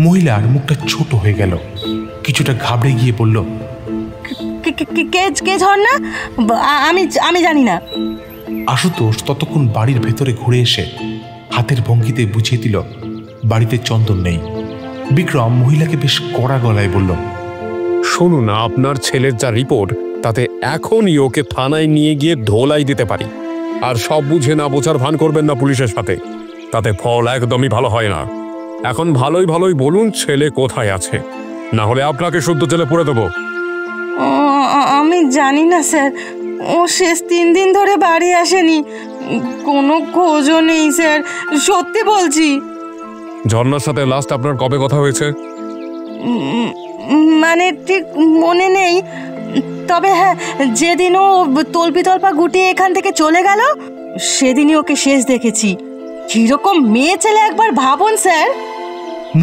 মহিলার মুখটা ছোট হয়ে গেল, কিছুটা ঘাবড়ে গিয়ে বলল, কে ঝর্ণা? আমি জানি না। আশুতোষ ততক্ষণ বাড়ির ভেতরে ঘুরে এসে হাতের ভঙ্গিতে বুঝিয়ে দিল বাড়িতে চন্দন নেই। বিক্রম মহিলাকে বেশ কড়া গলায় বলল, শুনুন, আপনার ছেলের যা রিপোর্ট তাতে এখনই ওকে থানায় নিয়ে গিয়ে ধোলাই দিতে পারি। আর সব বুঝে না বোঝার ভান করবেন না পুলিশের সাথে, তাতে ফল একদমই ভালো হয় না। এখন ভালোই ভালোই বলুন ছেলে কোথায় আছে, না হলে আপনাকে শুদ্ধ জেলে পুরে দেবো। আমি জানি না স্যার, ও শেষ 3 দিন ধরে বাড়ি আসেনি, কোনো খোঁজও নেই স্যার, সত্যি বলছি। ঝর্ণার সাথে লাস্ট আপনার কবে কথা হয়েছে? মানে ঠিক মনে নেই, তবে হ্যাঁ, যেদিন ও তল্পি তল্পা গুটিয়ে এখান থেকে চলে গেল সেদিনই ওকে শেষ দেখেছি। কিরকম মেয়ে ছেলে একবার ভাবুন স্যার।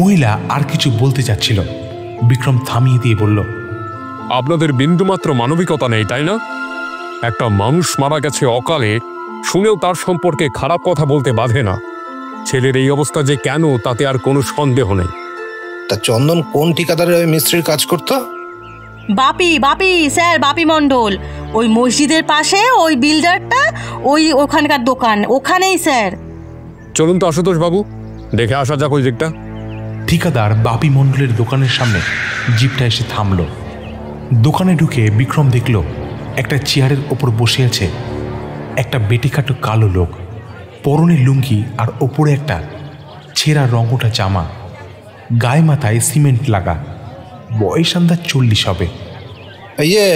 মহিলা আর কিছু বলতে যাচ্ছিল, বিক্রম থামিয়ে দিয়ে বলল, আপনাদের বিন্দুমাত্র মানবিকতা নেই, তাই না? একটা মানুষ মারা গেছে অকালে, শুনেও তার সম্পর্কে খারাপ কথা বলতে বাধে না। ছেলের এই অবস্থা যে কেন তাতে আর কোনো সন্দেহ নেই। তা চন্দন কোন ঠিকাদারের মিস্ত্রির কাজ করতো? বাপি স্যার, বাপি মণ্ডল। ওই মসজিদের পাশে ওই বিল্ডারটা, ওখানকার দোকান, ওখানেই স্যার। চলুন তো আশুতোষ বাবু, দেখে আসা যাক ওই দিকটা। ঠিকাদার বাপি মণ্ডলের দোকানের সামনে জিপটা এসে থামল। দোকানে ঢুকে বিক্রম দেখল একটা চেয়ারের ওপর বসে আছে একটা বেটিখাটো কালো লোক, পরনে লুঙ্গি আর ওপরে একটা ছেঁড়া রঙটা জামা, গায়ে মাথায় সিমেন্ট লাগা, বয়স আন্দাজ 40 হবে। ইয়ে,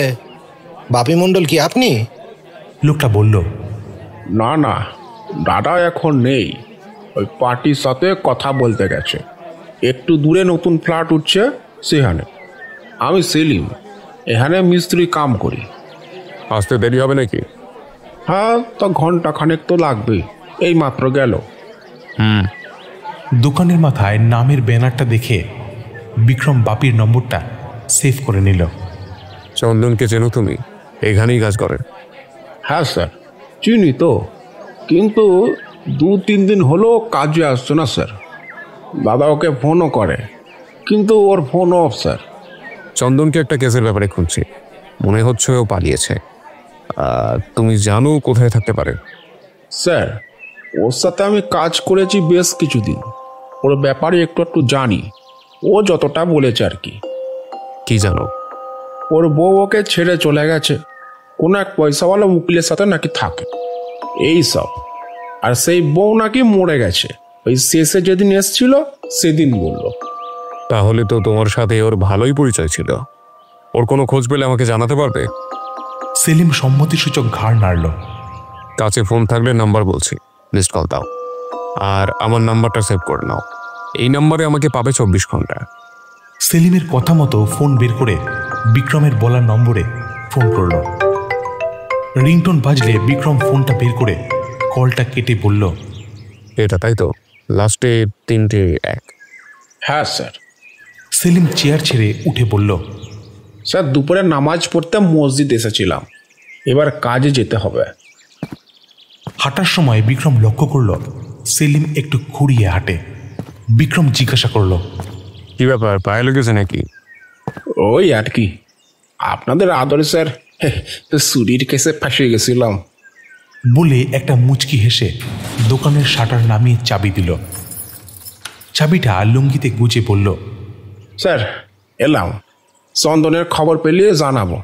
বাপি মণ্ডল কি আপনি? লোকটা বলল, না না, দাদা এখন নেই, ওই পার্টির সাথে কথা বলতে গেছে। একটু দূরে নতুন ফ্ল্যাট উঠছে সেখানে। আমি সেলিম, এখানে মিস্ত্রি কাম করি। আসতে দেরি হবে নাকি? হ্যাঁ, তো ঘন্টা খানেক তো লাগবেই, এই মাত্র গেল। দোকানের মাথায় নামের ব্যানারটা দেখে বিক্রম বাপির নম্বরটা সেভ করে নিল। চন্দনকে চেনো তুমি? এখানেই কাজ করে? হ্যাঁ স্যার, চিনি তো, কিন্তু 2-3 দিন হলো কাজে আসছে না স্যার। দাদা ওকে ফোনও করে, কিন্তু ওর ফোন অফ স্যার। চন্দনকে একটা কেসের ব্যাপারে খুঁজছি, মনে হচ্ছে ও পালিয়েছে। তুমি জানো কোথায় থাকতে পারে? স্যার, ওর সাথে আমি কাজ করেছি বেশ কিছুদিন, ওর ব্যাপারে একটু একটু জানি। ও যতটা বলেছে আর কি। কি জানো? ওর বউ ওকে ছেড়ে চলে গেছে, কোনো এক পয়সাওয়ালা উকিলের সাথে নাকি থাকে, এই সব। আর সেই বউ নাকি মরে গেছে, ওই শেষে যেদিন এসছিল সেদিন বলল। তাহলে তো তোমার সাথে ওর ভালোই পরিচয় ছিল। ওর কোনো খোঁজ পেলে আমাকে জানাতে পারবে? সেলিম সম্মতিসূচক ঘাড় নাড়ল। কাছে ফোন থাকলে নাম্বার বলছি, মিসড কল দাও। আর আমার নাম্বারটা সেভ করে নাও, এই নাম্বারে আমাকে পাবে 24 ঘন্টা। সেলিমের কথা মতো ফোন বের করে বিক্রমের বলা নম্বরে ফোন করল। রিংটোন বাজলে বিক্রম ফোনটা বের করে কলটা কেটে বলল, এটা তাই তো, লাস্টে 3-1? হ্যাঁ স্যার। সেলিম চেয়ার ছেড়ে উঠে বলল, স্যার দুপুরে নামাজ পড়তে মসজিদ এসেছিলাম, এবার কাজে যেতে হবে। হাঁটার সময় বিক্রম লক্ষ্য করল সেলিম একটু ঘুরিয়ে হাঁটে। বিক্রম জিজ্ঞাসা করল, কি ব্যাপার, পায়ে লেগেছে নাকি? ওই আর কি, আপনাদের আদরে স্যার চুরির কেসে ফাঁসে গেছিলাম। বলে একটা মুচকি হেসে দোকানের শাটার নামিয়ে চাবি দিল। চাবিটা লুঙ্গিতে গুজে বলল, স্যার এলাম, চন্দনের খবর পেলে জানাবো।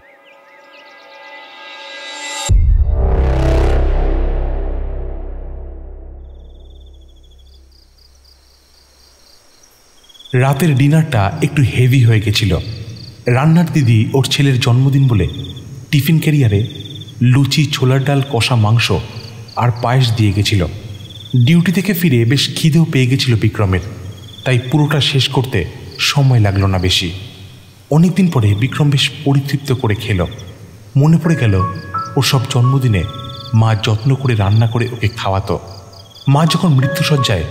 রাতের ডিনারটা একটু হেভি হয়ে গেছিল। রান্নার দিদি ওর ছেলের জন্মদিন বলে টিফিন ক্যারিয়ারে লুচি, ছোলার ডাল, কষা মাংস আর পায়েস দিয়ে গেছিল। ডিউটি থেকে ফিরে বেশ খিদেও পেয়ে গেছিল বিক্রমের, তাই পুরোটা শেষ করতে সময় লাগলো না বেশি। অনেকদিন পরে বিক্রম বেশ পরিতৃপ্ত করে খেল। মনে পড়ে গেল ওর সব জন্মদিনে মা যত্ন করে রান্না করে ওকে খাওয়াতো। মা যখন মৃত্যুশয্যায়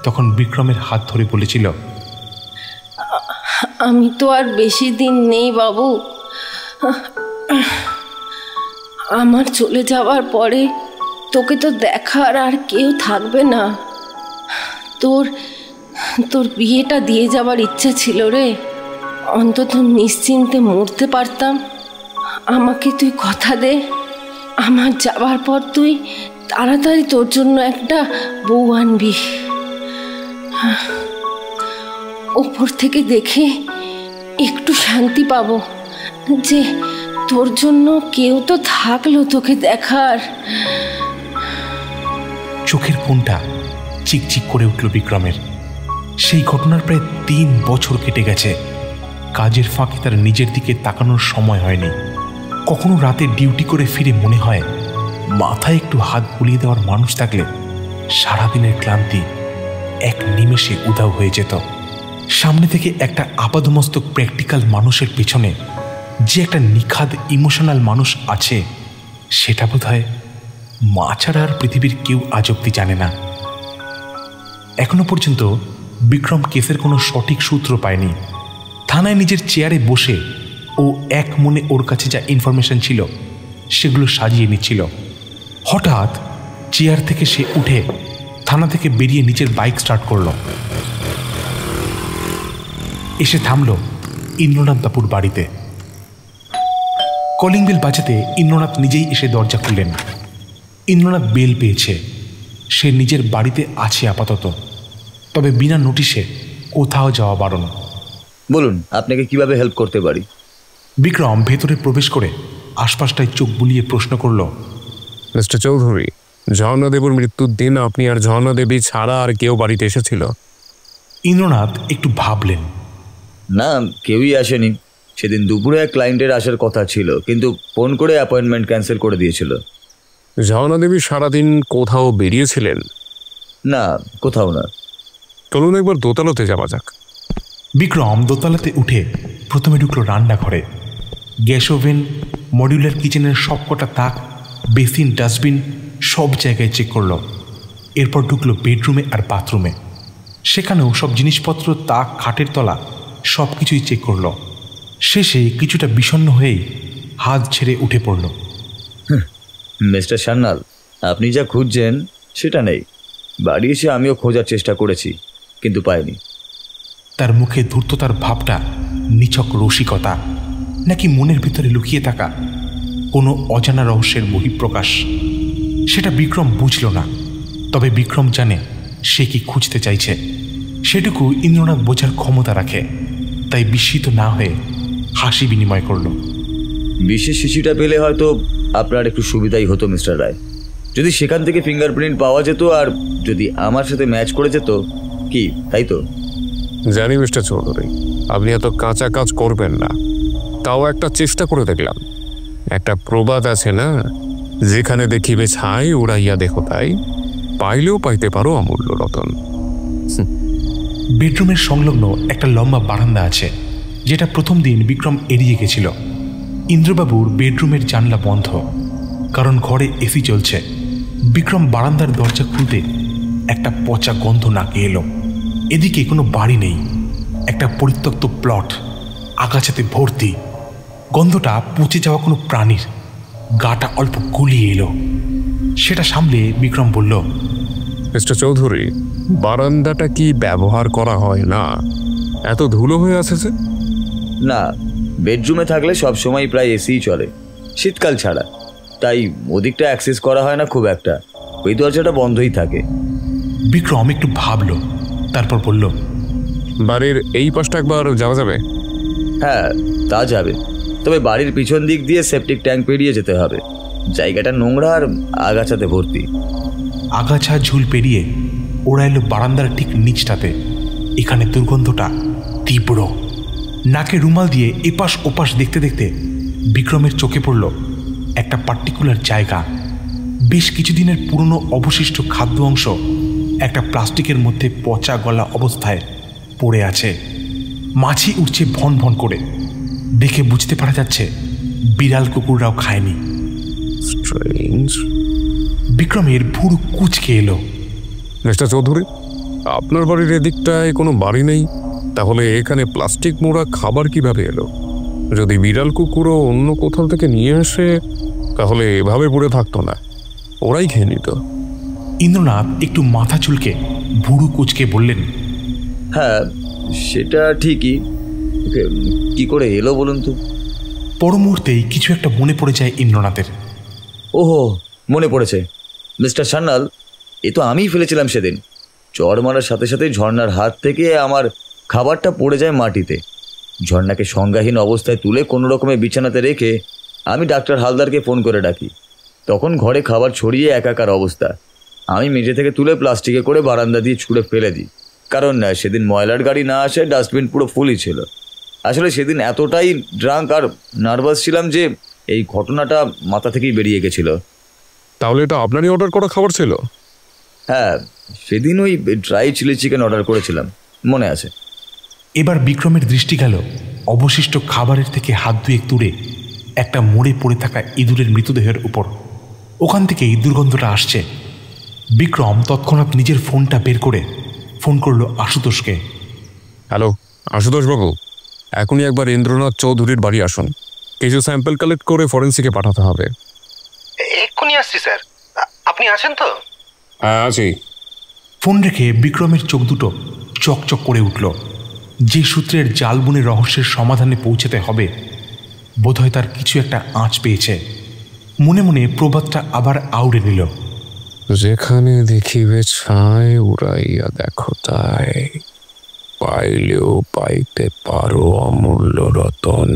তখন বিক্রমের হাত ধরে বলেছিল, আমি তো আর বেশি দিন নেই বাবু, আমার চলে যাওয়ার পরে তোকে তো দেখার আর কেউ থাকবে না। তোর তোর বিয়েটা দিয়ে যাবার ইচ্ছা ছিল রে, অন্তত নিশ্চিন্তে মরতে পারতাম। আমাকে তুই কথা দে, আমার যাবার পর তুই তাড়াতাড়ি তোর জন্য একটা বউ আনবি। ওপর থেকে দেখে একটু শান্তি পাবো যে তোর জন্য কেউ তো থাকলো তোকে দেখার। চোখের কোণটা চিকচিক করে উঠল বিক্রমের। সেই ঘটনার প্রায় 3 বছর কেটে গেছে। কাজের ফাঁকে তার নিজের দিকে তাকানোর সময় হয়নি। কখনো রাতে ডিউটি করে ফিরে মনে হয় মাথায় একটু হাত বুলিয়ে দেওয়ার মানুষ থাকলে সারাদিনের ক্লান্তি এক নিমেষে উধাও হয়ে যেত। সামনে থেকে একটা আপাদমস্তক প্র্যাকটিক্যাল মানুষের পেছনে যে একটা নিখাদ ইমোশনাল মানুষ আছে, সেটা বোধহয় মা ছাড়া আর পৃথিবীর কেউ আজ অব্দি জানে না। এখনো পর্যন্ত বিক্রম কেসের কোনো সঠিক সূত্র পায়নি। থানায় নিজের চেয়ারে বসে ও এক মনে ওর কাছে যা ইনফরমেশন ছিল সেগুলো সাজিয়ে নিচ্ছিল। হঠাৎ চেয়ার থেকে সে উঠে থানা থেকে বেরিয়ে নিজের বাইক স্টার্ট করলো। এসে থামল ইন্দ্রনাথ বাবুর বাড়িতে। কলিং বেল বাজাতে ইন্দ্রনাথ নিজেই এসে দরজা খুললেন। ইন্দ্রনাথ বেল পেয়েছে, সে নিজের বাড়িতে আছে আপাতত, তবে বিনা নোটিশে কোথাও যাওয়া বারণ। বলুন, আপনাকে কিভাবে হেল্প করতে পারি? বিক্রম ভেতরে প্রবেশ করে আশপাশটায় চোখ বুলিয়ে প্রশ্ন করল, মিস্টার চৌধুরী, ঝর্ণা দেবীর মৃত্যুর দিন আপনি আর ঝর্ণা দেবী ছাড়া আর কেউ বাড়িতে এসেছিল? ইন্দ্রনাথ একটু ভাবলেন। না, কেউই আসেনি। সেদিন দুপুরে এক ক্লায়েন্টের আসার কথা ছিল, কিন্তু ফোন করে অ্যাপয়েন্টমেন্ট ক্যান্সেল করে দিয়েছিল। ঝর্ণা দেবী সারাদিন কোথাও বেরিয়েছিলেন? না, কোথাও না। চলুন একবার দোতলাতে যাওয়া যাক, বিক্রম দোতলাতে উঠে প্রথমে ঢুকলো রান্নাঘরে। গ্যাস ওভেন, মডিউলার কিচেনের সবকটা তাক, বেসিন, ডাস্টবিন সব জায়গায় চেক করলো। এরপর ঢুকলো বেডরুমে আর বাথরুমে। সেখানেও সব জিনিসপত্র, তাক, খাটের তলা সব কিছুই চেক করলো। শেষে কিছুটা বিষণ্ণ হয়েই হাত ছেড়ে উঠে পড়ল। মিস্টার সান্যাল, আপনি যা খুঁজছেন সেটা নেই। বাড়ি এসে আমিও খোঁজার চেষ্টা করেছি, কিন্তু পাইনি। তার মুখে ধূর্ততার ভাবটা নিছক রসিকতা, নাকি মনের ভিতরে লুকিয়ে থাকা কোনো অজানা রহস্যের বহিঃপ্রকাশ, সেটা বিক্রম বুঝল না। তবে বিক্রম জানে সে কি খুঁজতে চাইছে, সেটুকু ইন্দ্রনাথ বোঝার ক্ষমতা রাখে। তাই বিস্মিত না হয়ে হাসি বিনিময় করল। বিশেষ শিশুটা পেলে হয়তো আপনার একটু সুবিধাই হতো মিস্টার রায়। যদি সেখান থেকে ফিঙ্গারপ্রিন্ট পাওয়া যেত, আর যদি আমার সাথে ম্যাচ করে যেত, কি তাই তো? জানি মিস্টার চৌধুরী, আপনি এত কাঁচা কাজ করবেন না, তাও একটা চেষ্টা করে দেখলাম। একটা প্রবাদ আছে না, যেখানে দেখিবে ছাই উড়াইয়া দেখো তাই, পাইলেও পাইতে পারো অমূল্য রতন। বেডরুমের সংলগ্ন একটা লম্বা বারান্দা আছে, যেটা প্রথম দিন বিক্রম এড়িয়ে গেছিল। ইন্দ্রবাবুর বেডরুমের জানলা বন্ধ, কারণ ঘরে এসি চলছে। বিক্রম বারান্দার দরজা খুলতে একটা পচা গন্ধ নাকে এলো। এদিকে কোনো বাড়ি নেই, একটা পরিত্যক্ত প্লট, আগাছাতে ভর্তি। গন্ধটা পচে যাওয়া কোনো প্রাণীর, গাটা অল্প গুলিয়ে এলো। সেটা সামলে বিক্রম বলল, মিস্টার চৌধুরী, বারান্দাটা কি ব্যবহার করা হয় না? এত ধুলো হয়ে আছে যে? না, বেডরুমে থাকলে সব সময় প্রায় এসিই চলে, শীতকাল ছাড়া। তাই ওদিকটা অ্যাক্সেস করা হয় না খুব একটা, ওই দরজাটা বন্ধই থাকে। বিক্রম একটু ভাবলো, তারপর বলল, বাড়ির এই পাশটা একবার যাওয়া যাবে? হ্যাঁ, তা যাবে, তবে বাড়ির পিছন দিক দিয়ে সেপটিক ট্যাঙ্ক পেরিয়ে যেতে হবে। জায়গাটা নোংরা আর আগাছাতে ভর্তি। আগাছা ঝুল পেরিয়ে ওরা এলো বারান্দার ঠিক নিচটাতে। এখানে দুর্গন্ধটা তীব্র। নাকে রুমাল দিয়ে এপাশ ওপাশ দেখতে দেখতে বিক্রমের চোখে পড়ল একটা পার্টিকুলার জায়গা। বেশ কিছুদিনের পুরনো অবশিষ্ট খাদ্য অংশ একটা প্লাস্টিকের মধ্যে পচা গলা অবস্থায় পড়ে আছে। মাছি উঠছে ভন ভন করে। দেখে বুঝতে পারা যাচ্ছে বিড়াল কুকুররাও খায়নি। বিক্রমের ভুরু কুঁচকে এলো। মিস্টার চৌধুরী, আপনার বাড়ির এদিকটায় কোনো বাড়ি নেই, তাহলে এখানে প্লাস্টিক মোড়া খাবার কিভাবে এলো? যদি বিড়াল কুকুরও অন্য কোথাও থেকে নিয়ে আসে, তাহলে এভাবে পড়ে থাকতো না, ওরাই খেয়ে নিত। ইন্দ্রনাথ একটু মাথা চুলকে ভুরু কুঁচকে বললেন, হ্যাঁ, সেটা ঠিকই। কি করে এলো বলুন তো? পর মুহূর্তেই কিছু একটা মনে পড়ে যায় ইন্দ্রনাথের। ওহো, মনে পড়েছে মিস্টার সান্যাল, এ তো আমিই ফেলেছিলাম সেদিন। চড় মারার সাথে সাথে ঝর্ণার হাত থেকে আমার খাবারটা পড়ে যায় মাটিতে। ঝর্ণাকে সংজ্ঞাহীন অবস্থায় তুলে কোনো রকমে বিছানাতে রেখে আমি ডাক্তার হালদারকে ফোন করে ডাকি। তখন ঘরে খাবার ছড়িয়ে একাকার অবস্থা। আমি মেঝে থেকে তুলে প্লাস্টিকে করে বারান্দা দিয়ে ছুঁড়ে ফেলে দিই, কারণ সেদিন ময়লার গাড়ি না আসে ডাস্টবিন পুরো ফুলই ছিল। আসলে সেদিন এতটাই ড্রাঙ্ক আর নার্ভাস ছিলাম যে এই ঘটনাটা মাথা থেকেই বেরিয়ে গেছিল। তাহলে এটা আপনারই অর্ডার করা খাবার ছিল? হ্যাঁ, সেদিন ওই ড্রাই চিলি চিকেন অর্ডার করেছিলাম, মনে আছে। এবার বিক্রমের দৃষ্টি গেল অবশিষ্ট খাবারের থেকে হাত দুয়েক দূরে একটা মরে পড়ে থাকা ইঁদুরের মৃতদেহের উপর। ওখান থেকেই দুর্গন্ধটা আসছে। বিক্রম তৎক্ষণাৎ নিজের ফোনটা বের করে ফোন করলো আশুতোষকে। হ্যালো আশুতোষবাবু, এখনই একবার ইন্দ্রনাথ চৌধুরীর বাড়ি আসুন, কিছু স্যাম্পল কালেক্ট করে ফরেন্সিকে পাঠাতে হবে। এক্ষুনি আসছি স্যার, আপনি আছেন তো? হ্যাঁ আছি। ফোন রেখে বিক্রমের চোখ দুটো চকচক করে উঠল। যে সূত্রের জাল বুনে রহস্যের সমাধানে পৌঁছাতে হবে, বোধহয় তার কিছু একটা আঁচ পেয়েছে। মনে মনে প্রবাদটা আবার আউড়ে নিল, যেখানে দেখিবে ছাই উড়াইয়া দেখো তাই, পাইলেও পাইতে পারো অমূল্য রতন।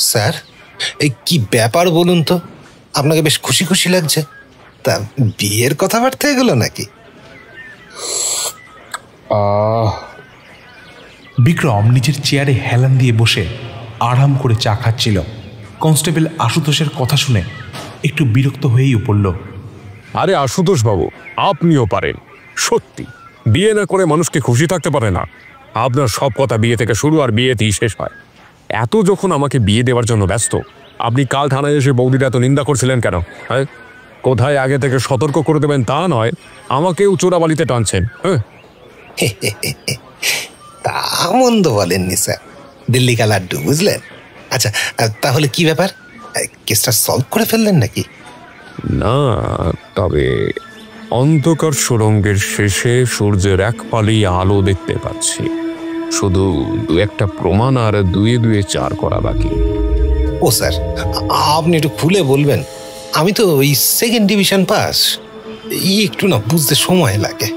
স্যার, এই কি ব্যাপার বলুন তো? আপনাকে বেশ খুশি খুশি লাগছে। তা বিয়ের কথাবার্তা এগুলো নাকি? বিক্রম নিজের চেয়ারে হেলান দিয়ে বসে আরাম করে চা খাচ্ছিল। কনস্টেবল আশুতোষের কথা শুনে একটু বিরক্ত হয়েই পড়ল। আরে আশুতোষ বাবু, আপনিও পারেন। সত্যি বিয়ে না করে মানুষকে খুশি থাকতে পারে না। আপনার সব কথা বিয়ে থেকে শুরু আর বিয়েতেই শেষ হয়। এত যখন আমাকে বিয়ে দেওয়ার জন্য ব্যস্ত, আপনি কাল থানায় এসে বৌদির এত নিন্দা করছিলেন কেন? হ্যাঁ, কোথায় আগে থেকে সতর্ক করে দেবেন তা নয়, আমাকেও চোরাবালিতে টানছেন। হ্যাঁ, তা মন্দ বলেননি স্যার, দিল্লি কা লাড্ডু, বুঝলেন? আচ্ছা, তাহলে কি ব্যাপার, কেসটা সলভ করে ফেললেন নাকি? না, তবে অন্ধকার সুড়ঙ্গের শেষে সূর্যের এক পালি আলো দেখতে পাচ্ছি। শুধু দু একটা প্রমাণ আর দুয়ে দুয়ে চার করা বাকি। ও স্যার, আপনি একটু খুলে বলবেন। আমি তো ওই সেকেন্ড ডিভিশন পাস, একটু না বুঝতে সময় লাগে।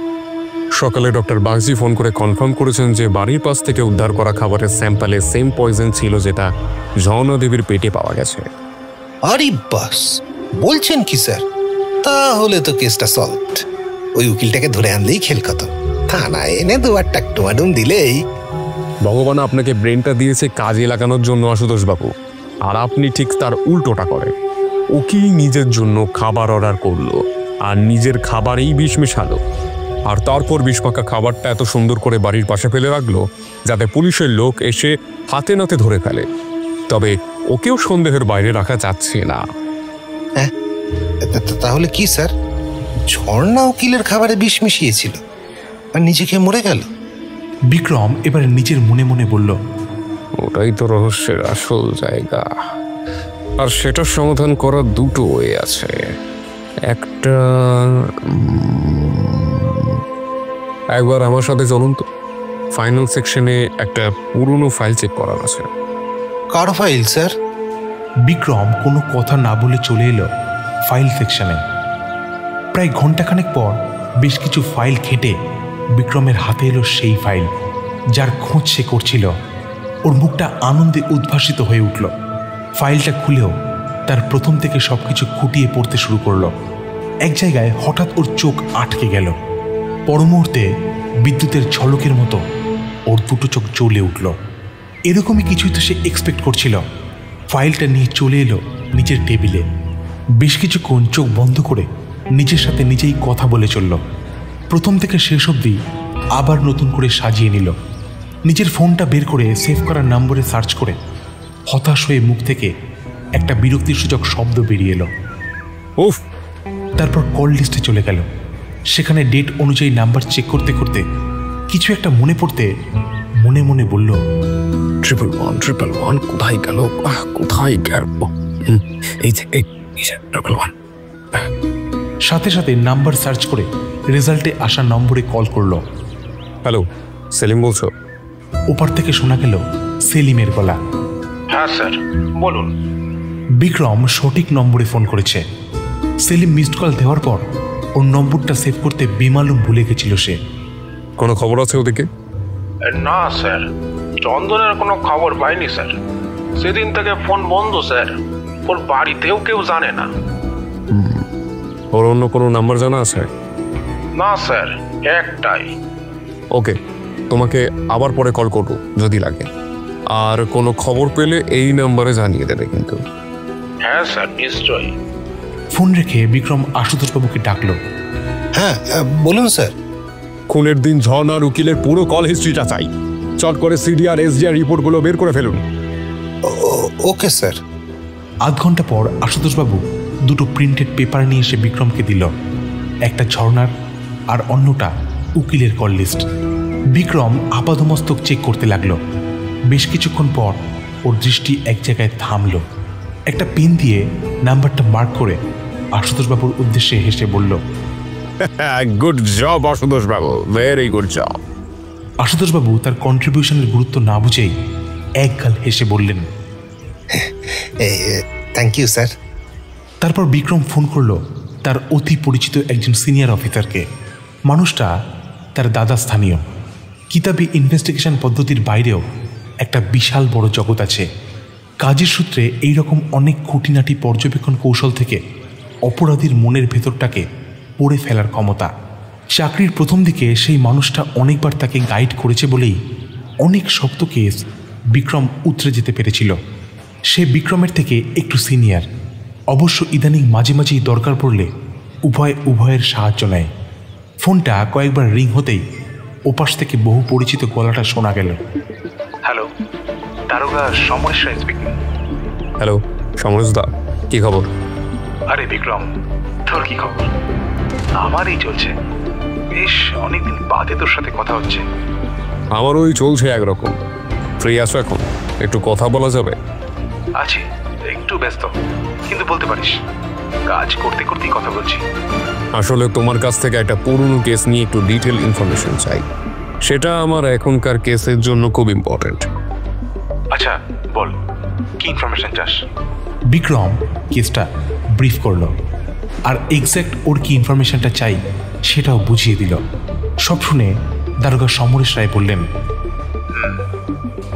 সকালে ডক্টর বাগজি ফোন করে কনফার্ম করেছেন যে বাড়ির পাশ থেকে উদ্ধার করা খাবারের স্যাম্পলে সেম পয়জন ছিল যেটা ঝর্ণা দেবীর পেটে পাওয়া গেছে। আরে বাস, বলছেন কি স্যার? তাহলে তো কেসটা সলভড। ওই উকিলটাকে ধরে আনলেই খেল কত, থানায় এনে দুবার টাকটুমাডুম দিলেই। ভগবান আপনাকে ব্রেনটা দিয়েছে কাজে লাগানোর জন্য আশুতোষ বাবু, আর আপনি ঠিক তার উল্টোটা করেন। উকিল নিজের জন্য খাবার অর্ডার করলো আর নিজের খাবারেই বিষ মেশালো, আর তারপর বিষ মাখা খাবারটা এত সুন্দর করে বাড়ির পাশে ফেলে রাখলো যাতে পুলিশের লোক এসে হাতে নাতে ধরে ফেলে। তবে ওকেও সন্দেহের বাইরে রাখা যাচ্ছে না। হ্যাঁ, তাহলে কি স্যার, ঝর্ণা উকিলের খাবারে বিষ মিশিয়েছিল আর নিজেকে মরে গেল? বিক্রম এবার নিজের মনে মনে বলল, ওটাই তো রহস্যের আসল জায়গা, আর সেটার সমাধান করার দুটো ওয়ে আছে। একটা, একবার আমার সাথে চলুন তো, ফাইনাল সেকশনে একটা পুরনো ফাইল চেক করার আছে। কার ফাইল স্যার? বিক্রম কোনো কথা না বলে চলে এলো ফাইল সেকশনে। প্রায় ঘন্টাখানেক পর বেশ কিছু ফাইল ঘেঁটে বিক্রমের হাতে এলো সেই ফাইল যার খোঁজ সে করছিল। ওর মুখটা আনন্দে উদ্ভাসিত হয়ে উঠল। ফাইলটা খুলেও তার প্রথম থেকে সবকিছু খুঁটিয়ে পড়তে শুরু করলো। এক জায়গায় হঠাৎ ওর চোখ আটকে গেল। পর মুহূর্তে বিদ্যুতের ঝলকের মতো ওর দুটো চোখ জ্বলে উঠল। এরকমই কিছুই তো সে এক্সপেক্ট করছিল। ফাইলটা নিয়ে চলে এলো নিজের টেবিলে। বেশ কিছুক্ষণ চোখ বন্ধ করে নিজের সাথে নিজেই কথা বলে চলল। প্রথম থেকে শেষ অবধি আবার নতুন করে সাজিয়ে নিল। নিজের ফোনটা বের করে সেভ করা নম্বরে সার্চ করে হতাশ হয়ে মুখ থেকে একটা বিরক্তিসূচক শব্দ বেরিয়ে এলো। উফ! তারপর কল লিস্টে চলে গেল। সেখানে ডেট অনুযায়ী নাম্বার চেক করতে করতে কিছু একটা মনে পড়তে মনে মনে বলল, 111 কোথায় গেল, কোথায় গেল? এই যে 111। সাথে সাথে নাম্বার সার্চ করে রেজাল্টে আসা নম্বরে কল করলো। হ্যালো, সেলিম বলছো? ওপার থেকে শোনা গেল সেলিমের গলা। হ্যাঁ স্যার, বলুন। বিক্রম সঠিক নম্বরে ফোন করেছে। সেলিম মিসড কল দেওয়ার পর ওর নম্বরটা সেভ করতে বেমালুম ভুলে গেছিল সে। কোনো খবর আছে ওদিকে? না স্যার, চন্দনের কোনো খবর পাইনি স্যার। সেদিন থেকে ফোন বন্ধ স্যার। ওর বাড়িতেও কেউ জানে না। ওর অন্য কোনো নাম্বার জানা আছে? না স্যার, একটাই। ওকে, তোমাকে আবার পরে কল করবো যদি লাগে। আর কোনো খবর পেলে এই নাম্বারে জানিয়ে দেবে কিন্তু। হ্যাঁ স্যার, নিশ্চয়ই। ফোন রেখে বিক্রম আশুতোষবাবুকে ডাকলো। হ্যাঁ, বলুন স্যার। খুনের দিন ঝর্ণার উকিলের পুরো কল হিস্ট্রিটা চাই। চট করে সিডিআর এসডিআর রিপোর্টগুলো বের করে ফেলুন। Okay sir. আধ ঘন্টা পর আশুতোষবাবু দুটো প্রিন্টেড পেপার নিয়ে এসে বিক্রমকে দিল। একটা ঝর্ণার আর অন্যটা উকিলের কল লিস্ট। বিক্রম আপাদমস্তক চেক করতে লাগলো। বেশ কিছুক্ষণ পর ওর দৃষ্টি এক জায়গায় থামল। একটা পেন দিয়ে নাম্বারটা মার্ক করে আশুতোষবাবুর উদ্দেশ্যে হেসে বলল, গুড জব আশুতোষ বাবু, ভেরি গুড জব। আশুতোষবাবু তার কন্ট্রিবিউশনের গুরুত্ব না বুঝেই একগাল হেসে বললেন, থ্যাংক ইউ স্যার। তারপর বিক্রম ফোন করলো তার অতি পরিচিত একজন সিনিয়র অফিসারকে। মানুষটা তার দাদা স্থানীয়। কিতাবি ইনভেস্টিগেশন পদ্ধতির বাইরেও একটা বিশাল বড় জগৎ আছে। কাজের সূত্রে এইরকম অনেক খুঁটিনাটি পর্যবেক্ষণ কৌশল থেকে অপরাধীর মনের ভেতরটাকে পড়ে ফেলার ক্ষমতা। চাকরির প্রথম দিকে সেই মানুষটা অনেকবার তাকে গাইড করেছে বলেই অনেক শক্ত কেস বিক্রম উতরে যেতে পেরেছিল। সে বিক্রমের থেকে একটু সিনিয়র, অবশ্য ইদানিং মাঝে মাঝেই দরকার পড়লে উভয়ের সাহায্য নেয়। ফোনটা কয়েকবার রিং হতেই ওপাশ থেকে বহু পরিচিত গলাটা শোনা গেল। হ্যালো, দারোগা সমরেশ রায় স্পিকিং। হ্যালো সমরেশ দা, কি খবর? আরে বিক্রম, তোর কি খবর? আমারই চলছে, বেশ অনেকদিন বাদে তোর সাথে কথা হচ্ছে। আমার ওই চলছে একরকম। ফ্রি আছো এখন? একটু কথা বলা যাবে? আছি, একটু ব্যস্ত, কিন্তু বলতে পারিস। কাজ করতে করতেই কথা বলছি। আসলে তোমার কাছ থেকে একটা পুরনো কেস নিয়ে একটু ডিটেল ইনফরমেশন চাই। সেটা আমার এখনকার কেসের জন্য খুব ইম্পর্টেন্ট। আচ্ছা বল, কি ইনফরমেশন চাস? বিক্রম কেসটা ব্রিফ করল, আর এক্স্যাক্ট ওর কি ইনফরমেশনটা চাই সেটাও বুঝিয়ে দিল। সব শুনে দারোগা সমরেশ রায় বললেন,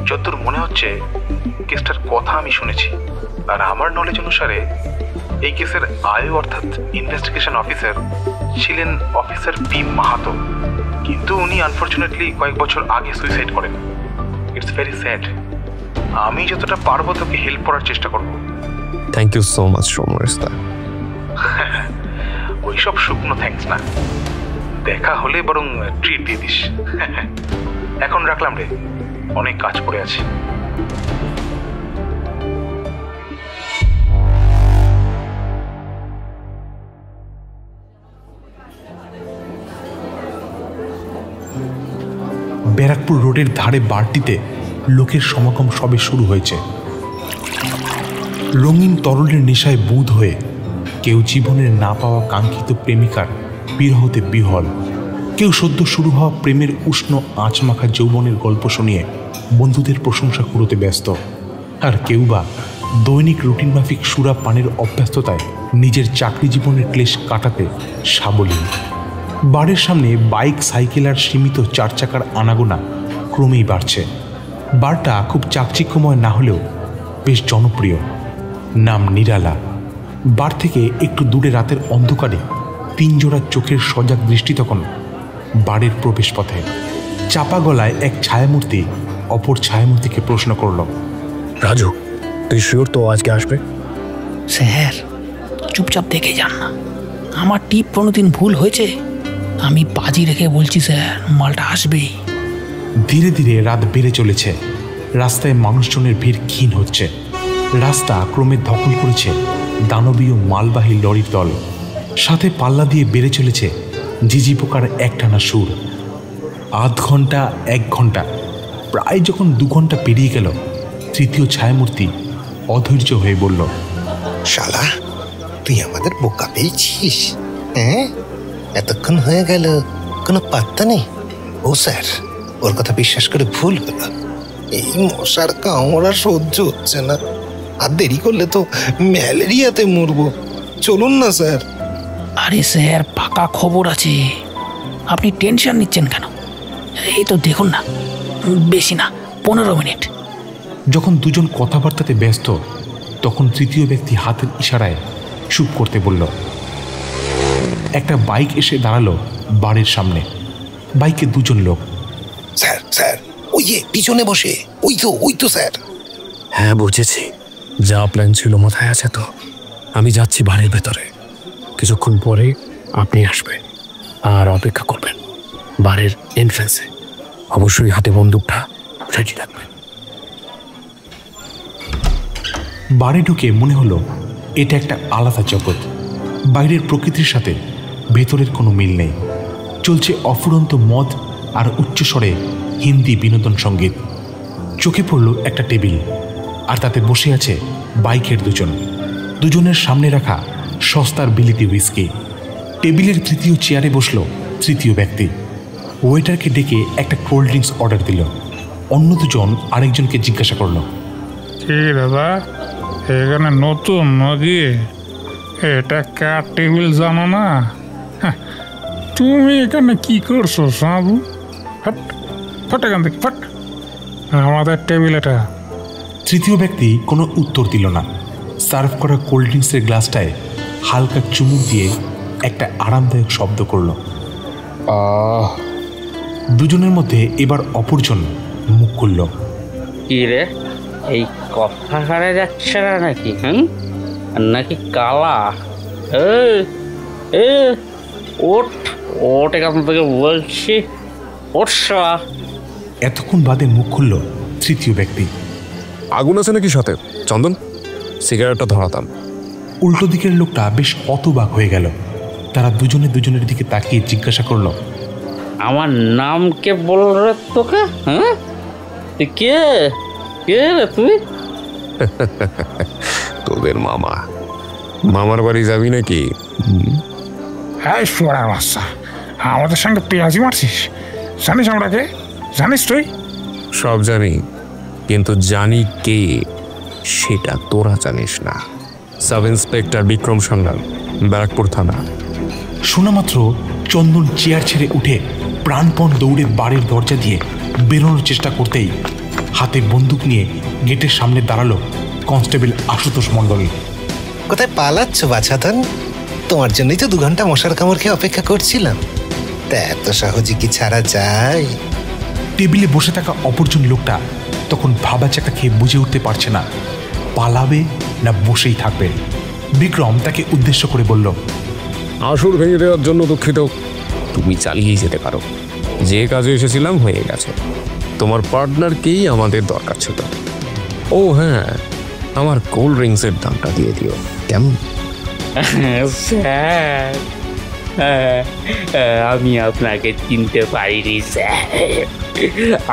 যতদূর মনে হচ্ছে কেসটার কথা আমি শুনেছি, আর আমার নলেজ অনুসারে এই কেসের আয়ু অর্থাৎ ইনভেস্টিগেশন অফিসার ছিলেন অফিসার পি মাহাতো, কিন্তু উনি আনফর্চুনেটলি কয়েক বছর আগে সুইসাইড করেন। It's very sad. আমি যতটা পারবো তোকে হেল্প করার চেষ্টা করব। Thank you so much Samaresh da. ওইসব শুকনো থ্যাঙ্কস না, দেখা হলে বরং ট্রিট দিয়ে দিস। এখন রাখলাম রে, অনেক কাজ পড়ে আছে। ব্যারাকপুর রোডের ধারে বারটিতে লোকের সমাগম সবে শুরু হয়েছে। রঙিন তরলের নেশায় বুঁদ হয়ে কেউ জীবনের না পাওয়া কাঙ্ক্ষিত প্রেমিকার বিরহতে বিহ্বল, কেউ সদ্য শুরু হওয়া প্রেমের উষ্ণ আঁচমাখা যৌবনের গল্প শুনিয়ে বন্ধুদের প্রশংসা কুড়োতে ব্যস্ত, আর কেউ বা দৈনিক রুটিন মাফিক সুরা পানের অভ্যস্ততায় নিজের চাকরি জীবনের ক্লেশ কাটাতে সাবলীল। বারের সামনে বাইক, সাইকেল আর সীমিত চার চাকার আনাগোনা ক্রমেই বাড়ছে। বারটা খুব চাকচিক্যময় না হলেও বেশ জনপ্রিয়। নাম নিরালা। বার থেকে একটু দূরে রাতের অন্ধকারে তিন জোড়া চোখের সজাগ দৃষ্টি তখন বারের প্রবেশ পথে। চাপা গলায় এক ছায়ামূর্তি অপর ছায়ামূর্তিকে প্রশ্ন করল, রাজু, তুই শিওর তো আজকে আসবে? স্যার, চুপচাপ দেখে যান না, আমার টিপ কোনোদিন ভুল হয়েছে? আমি বাজি রেখে বলছি স্যার, মালটা আসবেই। ধীরে ধীরে রাত বেড়ে চলেছে। রাস্তায় মানুষজনের ভিড় ক্ষীণ হচ্ছে। রাস্তা ক্রমে ধকল করেছে দানবীয় মালবাহী লরির দল। সাথে পাল্লা দিয়ে বেড়ে চলেছে ঝিঝি পোকার একটানা সুর। আধ ঘন্টা, 1 ঘন্টা, প্রায় যখন 2 ঘন্টা পেরিয়ে গেল, তৃতীয় ছায়ামূর্তি অধৈর্য হয়ে বলল, শালা, তুই আমাদের বোকা পেয়েছিস? হ্যাঁ, এতক্ষণ হয়ে গেল, কোনো পাত্তা নেই। ও স্যার, ওর কথা বিশ্বাস করে ভুল হলো। এই মশার কামড়া সহ্য হচ্ছে না, আর দেরি করলে তো ম্যালেরিয়াতে মরবো। চলুন না স্যার। আরে স্যার, পাকা খবর আছে, আপনি টেনশন নিচ্ছেন কেন? এই তো দেখুন না, বেশি না 15 মিনিট। যখন দুজন কথাবার্তাতে ব্যস্ত, তখন তৃতীয় ব্যক্তি হাতের ইশারায় চুপ করতে বলল। একটা বাইক এসে দাঁড়ালো বাড়ির সামনে। বাইকে 2 জন লোক। স্যার, স্যার, ওই যে পিছনে বসে, ওই তো স্যার। হ্যাঁ বুঝেছি, যা প্ল্যান ছিল মাথায় আছে তো। আমি যাচ্ছি বাড়ির ভেতরে, কিছুক্ষণ পরে আপনি আসবেন আর অপেক্ষা করবেন বাড়ির এন্ট্রান্সে। অবশ্যই হাতে বন্দুকটা রেডি রাখবেন। বাড়ি ঢুকে মনে হলো এটা একটা আলাদা জগৎ। বাইরের প্রকৃতির সাথে ভেতরের কোনো মিল নেই। চলছে অফুরন্ত মদ আর উচ্চস্বরে হিন্দি বিনোদন সঙ্গীত। চোখে পড়ল একটা টেবিল, আর তাতে বসে আছে বাইকের 2 জন। 2 জনের সামনে রাখা সস্তার বিলিতি হুইস্কি। টেবিলের তৃতীয় চেয়ারে বসল তৃতীয় ব্যক্তি। ওয়েটারকে ডেকে একটা কোল্ড ড্রিঙ্কস অর্ডার দিল। অন্য 2 জন আরেকজনকে জিজ্ঞাসা করল, কি দাদা, এখানে নতুন নাকি? এটা কার টেবিল জানো না? তুমি এখানে কি করছো সাবু? ফট ফট এখান থেকে ফট, আমাদের টেবিল এটা। তৃতীয় ব্যক্তি কোনো উত্তর দিল না। সার্ভ করা কোল্ড ড্রিঙ্কসের গ্লাসটায় হালকা চুমুক দিয়ে একটা আরামদায়ক শব্দ করল। 2 জনের মধ্যে এবার অপরজন মুখ খুলল। কি রে, এই কথা হারে যাচ্ছে না নাকি? নাকি কালা? ওঠ ওঠ এখান থেকে বলছি, ওঠা। এতক্ষণ বাদে মুখ খুলল তৃতীয় ব্যক্তি। আগুন আছে নাকি সাথে? চন্দন, সিগারেটটা ধরাতাম। উল্টো দিকের লোকটা বেশ হতবাক হয়ে গেল। তারা দুজনে দুজনের দিকে তাকিয়ে জিজ্ঞাসা করল, আমার নাম কে বলল রে তোকে? কে কে রে তুই? তোদের মামা। মামার বাড়ি যাবি নাকি? হ্যাঁ সোনার বাচ্চা, আমাদের সঙ্গে পেঁয়াজি মারছিস? জানিস আমরা কে? জানিস তুই? সব জানি, কিন্তু জানি কে সেটা তোরা জানিস না। সাব ইন্সপেক্টর বিক্রম সান্যাল, ব্যারাকপুর থানা। শোনা মাত্র চন্দন চেয়ার ছেড়ে উঠে প্রাণপণ দৌড়ে বাড়ির দরজা দিয়ে বেরোনোর চেষ্টা করতেই হাতে বন্দুক নিয়ে গেটের সামনে দাঁড়ালো কনস্টেবল আশুতোষ মণ্ডল। কোথায় পালাচ্ছ বাছাধন? তোমার জন্যই তো 2 ঘন্টা মশার কামড় খেয়ে অপেক্ষা করছিলাম। তা এত সহজে কি ছাড়া যায়? টেবিলে বসে থাকা অপরজন লোকটা তখন ভাবা চাকা খেয়ে বুঝে উঠতে পারছে না পালাবে না বসেই থাকবে। বিক্রম তাকে উদ্দেশ্য করে বলল, আসর ভেঙে দেওয়ার জন্য দুঃখিত। তুমি চালিয়েই যেতে পারো। যে কাজে এসেছিলাম হয়ে গেছে। তোমার পার্টনারকেই আমাদের দরকার ছিল। ও হ্যাঁ, আমার কোল্ড ড্রিঙ্কসের দামটা দিয়ে দিও, কেমন? স্যার, আমি আপনাকে চিনতে পারিনি স্যার,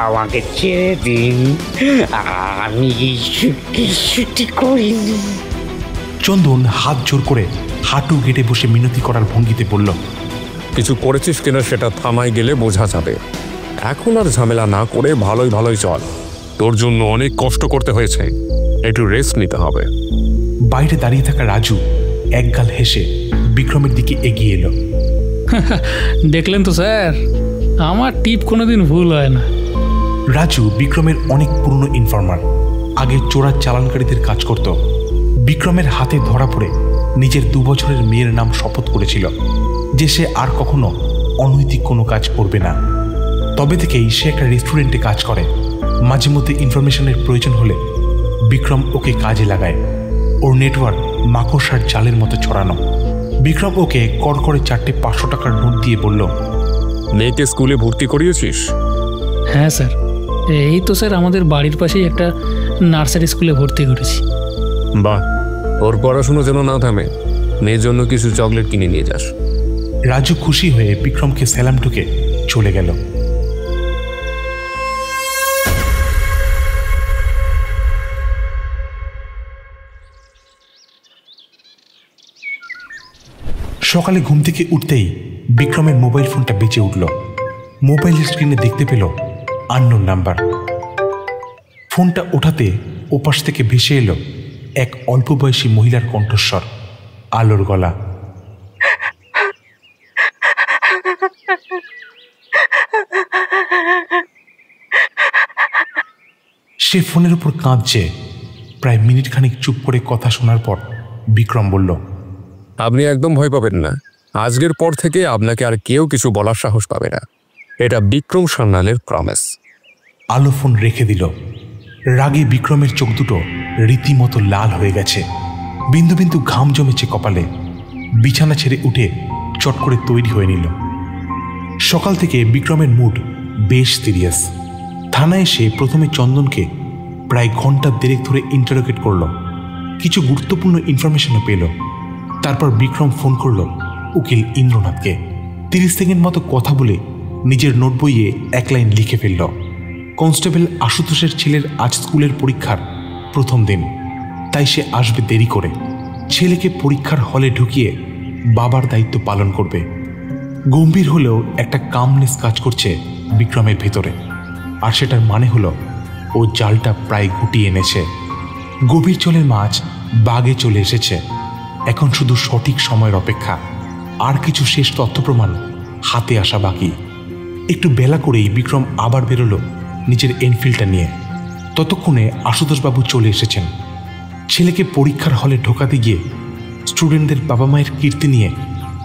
আমাকে ছেড়ে দিন, আমি কিছুটি করিনি। চন্দন হাত জোর করে হাঁটু গেটে বসে মিনতি করার ভঙ্গিতে বলল, কিছু করেছিস কিনা সেটা থানায় গেলে বোঝা যাবে। এখন আর ঝামেলা না করে ভালোই ভালোই চল। তোর জন্য অনেক কষ্ট করতে হয়েছে, একটু রেস্ট নিতে হবে। বাইরে দাঁড়িয়ে থাকা রাজু একগাল হেসে বিক্রমের দিকে এগিয়ে এলো। দেখলেন তো স্যার, আমার টিপ কোনোদিন ভুল হয় না। রাজু বিক্রমের অনেক পুরনো ইনফর্মার, আগে চোরার চালানকারীদের কাজ করত। বিক্রমের হাতে ধরা পড়ে নিজের 2 বছরের মেয়ের নাম শপথ করেছিল যে সে আর কখনো অনৈতিক কোনো কাজ করবে না। তবে থেকেই সে একটা রেস্টুরেন্টে কাজ করে। মাঝে মধ্যে ইনফরমেশনের প্রয়োজন হলে বিক্রম ওকে কাজে লাগায়। ওর নেটওয়ার্ক মাকড়সার জালের মতো ছড়ানো। বিক্রম ওকে কড়কড়ে 4টে 500 টাকার নোট দিয়ে বলল, মেয়েকে স্কুলে ভর্তি করিয়েছিস? হ্যাঁ স্যার, এই তো স্যার আমাদের বাড়ির পাশেই একটা নার্সারি স্কুলে ভর্তি করেছি। বাহ, ওর পড়াশুনো যেন না থামে। মেয়ের জন্য কিছু চকলেট কিনে নিয়ে যাস। রাজু খুশি হয়ে বিক্রমকে সালাম ঠুকে চলে গেল। সকালে ঘুম থেকে উঠতেই বিক্রমের মোবাইল ফোনটা বেজে উঠল। মোবাইলের স্ক্রিনে দেখতে পেল আননোন নাম্বার। ফোনটা ওঠাতে ওপাশ থেকে ভেসে এলো এক অল্প বয়সী মহিলার কণ্ঠস্বর, আলোর গলা। সে ফোনের উপর কাঁদছে। প্রায় মিনিট খানিক চুপ করে কথা শোনার পর বিক্রম বলল, আপনি একদম ভয় পাবেন না। আজকের পর থেকে আপনাকে আর কেউ কিছু বলার সাহস পাবে না। এটা বিক্রম সান্যালের প্রমিস। আলো ফোন রেখে দিল। রাগে বিক্রমের চোখ দুটো রীতিমতো লাল হয়ে গেছে। বিন্দু বিন্দু ঘাম জমেছে কপালে। বিছানা ছেড়ে উঠে চট করে তৈরি হয়ে নিল। সকাল থেকে বিক্রমের মুড বেশ সিরিয়াস। থানায় এসে প্রথমে চন্দনকে প্রায় ঘন্টা 1.5 ধরে ইন্টারোগেট করল। কিছু গুরুত্বপূর্ণ ইনফরমেশনও পেল। তারপর বিক্রম ফোন করল উকিল ইন্দ্রনাথকে। 30 সেকেন্ড মতো কথা বলে নিজের নোট বইয়ে 1 লাইন লিখে ফেলল। কনস্টেবল আশুতোষের ছেলের আজ স্কুলের পরীক্ষার প্রথম দিন, তাই সে আসবে দেরি করে। ছেলেকে পরীক্ষার হলে ঢুকিয়ে বাবার দায়িত্ব পালন করবে। গম্ভীর হলেও একটা কামনেস কাজ করছে বিক্রমের ভেতরে। আর সেটার মানে হলো ও জালটা প্রায় গুটিয়ে এনেছে। গভীর জলের মাছ বাগে চলে এসেছে। এখন শুধু সঠিক সময়ের অপেক্ষা। আর কিছু শেষ তথ্য প্রমাণ হাতে আসা বাকি। একটু বেলা করেই বিক্রম আবার বেরোলো নিজের এনফিল্ডটা নিয়ে। ততক্ষণে আশুতোষবাবু চলে এসেছেন। ছেলেকে পরীক্ষার হলে ঢোকাতে গিয়ে স্টুডেন্টদের বাবা মায়ের কীর্তি নিয়ে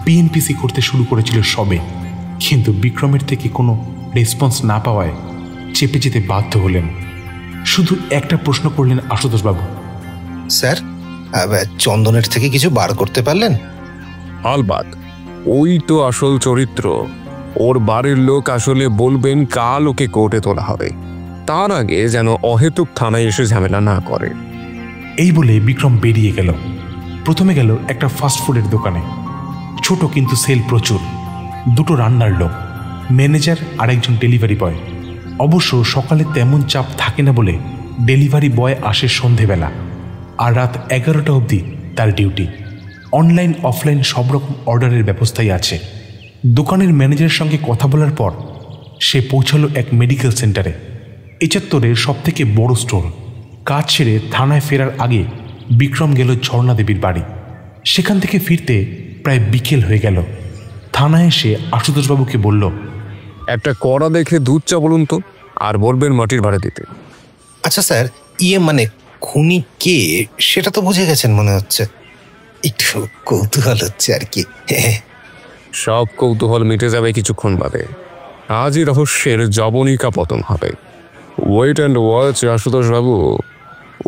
পিএনপিসি করতে শুরু করেছিল সবে, কিন্তু বিক্রমের থেকে কোনো রেসপন্স না পাওয়ায় চেপে যেতে বাধ্য হলেন। শুধু একটা প্রশ্ন করলেন আশুতোষবাবু। স্যার, চন্দনের থেকে কিছু বার করতে পারলেন? আলবাত, ওই তো আসল চরিত্র। ওর বাড়ির লোক আসলে বলবেন কাল ওকে কোর্টে তোলা হবে, তার আগে যেন অহেতুক থানায় এসে ঝামেলা না করে। এই বলে বিক্রম বেরিয়ে গেল। প্রথমে গেল একটা ফাস্টফুডের দোকানে। ছোট কিন্তু সেল প্রচুর। দুটো রান্নার লোক, ম্যানেজার আর একজন ডেলিভারি বয়। অবশ্য সকালে তেমন চাপ থাকে না বলে ডেলিভারি বয় আসে সন্ধেবেলা, আর রাত 11টা অবধি তার ডিউটি। অনলাইন অফলাইন সব রকম অর্ডারের ব্যবস্থাই আছে। দোকানের ম্যানেজারের সঙ্গে কথা বলার পর সে পৌঁছালো এক মেডিকেল সেন্টারে। এই চত্বরের সব থেকে বড় স্টোর। কাজ ছেড়ে থানায় ফেরার আগে বিক্রম গেল ঝর্ণা দেবীর বাড়ি। সেখান থেকে ফিরতে প্রায় বিকেল হয়ে গেল। থানায় এসে আশুতোষবাবুকে বলল, একটা কড়া দেখে দুধ চা বলুন তো, আর বলবেন মাটির ভাড়া দিতে। আচ্ছা স্যার, মানে খুনি কে সেটা তো বুঝে গেছেন মনে হচ্ছে, একটু কৌতূহল হচ্ছে আর কি। সব কৌতূহল মিটে যাবে কিছুক্ষণ বাদে। আজই রহস্যের জবনিকা পতন হবে। ওয়েট অ্যান্ড ওয়াচ আশুতোষবাবু,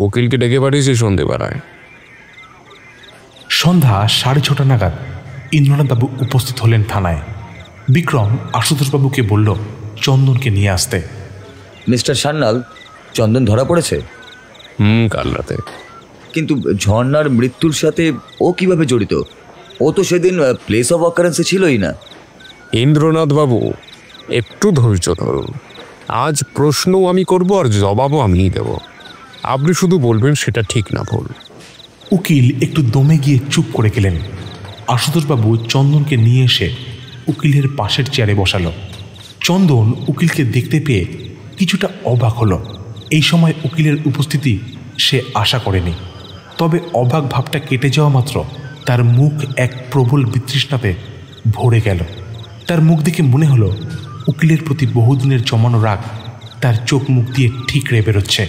উকিলকে ডেকে পাঠিয়েছি সন্ধেবেলায়। সন্ধ্যা 6:30 নাগাদ ইন্দ্রনাথবাবু উপস্থিত হলেন থানায়। বিক্রম আশুতোষবাবুকে বলল চন্দনকে নিয়ে আসতে। মিস্টার সান্যাল, চন্দন ধরা পড়েছে? কাল রাতে। কিন্তু ঝর্ণার মৃত্যুর সাথে ও কিভাবে জড়িত? ও তো সেদিন প্লেস অফ অকারেন্সে ছিলই না। ইন্দ্রনাথ বাবু, একটু ধৈর্য ধরুন। আজ প্রশ্নও আমি করব আর জবাবও আমিই দেব। আপনি শুধু বলবেন সেটা ঠিক না ভুল। উকিল একটু দমে গিয়ে চুপ করে গেলেন। আশুতোষবাবু চন্দনকে নিয়ে এসে উকিলের পাশের চেয়ারে বসালো। চন্দন উকিলকে দেখতে পেয়ে কিছুটা অবাক হলো। এই সময় উকিলের উপস্থিতি সে আশা করেনি। তবে অবাক ভাবটা কেটে যাওয়া মাত্র তার মুখ এক প্রবল বিতৃষ্ণাতে ভরে গেল। তার মুখ দেখে মনে হলো উকিলের প্রতি বহুদিনের জমানো রাগ তার চোখ মুখ দিয়ে ঠিকরে বেরোচ্ছে।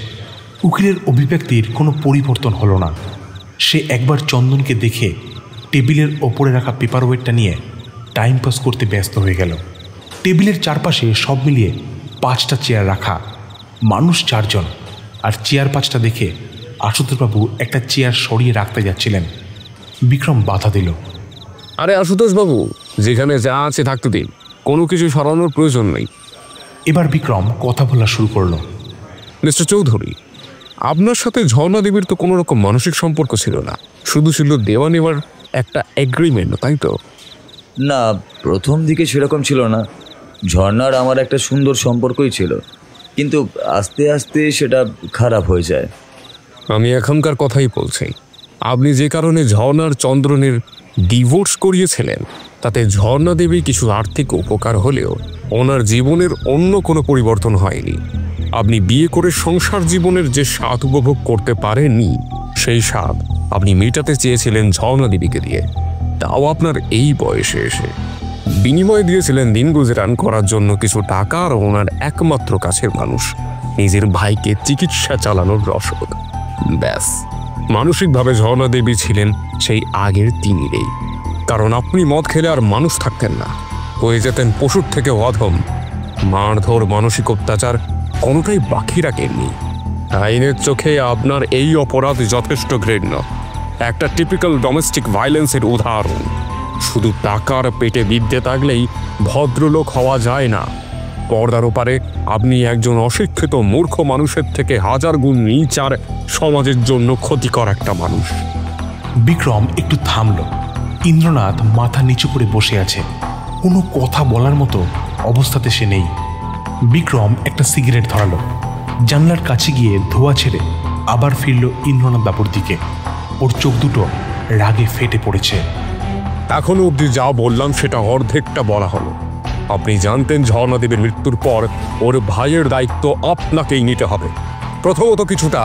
উকিলের অভিব্যক্তির কোনো পরিবর্তন হলো না। সে একবার চন্দনকে দেখে টেবিলের ওপরে রাখা পেপার ওয়েটটা নিয়ে টাইম পাস করতে ব্যস্ত হয়ে গেল। টেবিলের চারপাশে সব মিলিয়ে 5টা চেয়ার রাখা, মানুষ 4 জন, আর চেয়ার 5টা দেখে আশুতোষবাবু একটা চেয়ার সরিয়ে রাখতে যাচ্ছিলেন। বিক্রম বাধা দিল। আরে আশুতোষবাবু, যেখানে যা আছে থাকতে দিন, কোনো কিছু সরানোর প্রয়োজন নেই। এবার বিক্রম কথা বলা শুরু করলো। মিস্টার চৌধুরী, আপনার সাথে ঝর্ণা দেবীর তো কোনো রকম মানসিক সম্পর্ক ছিল না, শুধু ছিল দেওয়া নেওয়ার একটা এগ্রিমেন্ট, তাই তো? না, প্রথম দিকে সেরকম ছিল না। ঝর্ণার আমার একটা সুন্দর সম্পর্কই ছিল, কিন্তু আস্তে আস্তে সেটা খারাপ হয়ে যায়। আমি এখনকার কথাই বলছি। আপনি যে কারণে ঝর্ণার চন্দ্রনের ডিভোর্স করিয়েছিলেন, তাতে ঝর্ণা দেবী কিছু আর্থিক উপকার হলেও ওনার জীবনের অন্য কোনো পরিবর্তন হয়নি। আপনি বিয়ে করে সংসার জীবনের যে স্বাদ উপভোগ করতে পারেননি, সেই স্বাদ আপনি মেটাতে চেয়েছিলেন ঝর্ণা দেবীকে দিয়ে, তাও আপনার এই বয়সে এসে। বিনিময় দিয়েছিলেন দিন গুজরান করার জন্য কিছু টাকা আর ওনার একমাত্র কাছের মানুষ, নিজের ভাইকে চিকিৎসা চালানোর রসদ। ব্যাস, মানসিকভাবে ঝর্ণা দেবী ছিলেন সেই আগের তিনিরেই। কারণ আপনি মদ খেলে আর মানুষ থাকতেন না, হয়ে যেতেন পশুর থেকে অধম। মারধর, মানসিক অত্যাচার কোনোটাই বাকি রাখেননি। আইনের চোখে আপনার এই অপরাধ যথেষ্ট ঘৃণ্য, একটা টিপিক্যাল ডোমেস্টিক ভায়োলেন্সের উদাহরণ। শুধু টাকার পেটে বিদ্যে থাকলেই ভদ্রলোক হওয়া যায় না। পর্দার ওপারে আপনি একজন অশিক্ষিত মূর্খ মানুষের থেকে 1000 গুণ নীচ আর সমাজের জন্য ক্ষতিকর একটা মানুষ। বিক্রম একটু থামল। ইন্দ্রনাথ মাথা নিচু করে বসে আছে, কোনো কথা বলার মতো অবস্থাতে সে নেই। বিক্রম একটা সিগারেট ধরালো, জানলার কাছে গিয়ে ধোঁয়া ছেড়ে আবার ফিরল ইন্দ্রনাথ বাবুর দিকে। ওর চোখ দুটো রাগে ফেটে পড়েছে। এখনো অবধি যা বললাম সেটা অর্ধেকটা বলা হলো। আপনি জানতেন ঝর্ণা দেবীর মৃত্যুর পর ওর ভাইয়ের দায়িত্ব আপনাকেই নিতে হবে। প্রথমত কিছুটা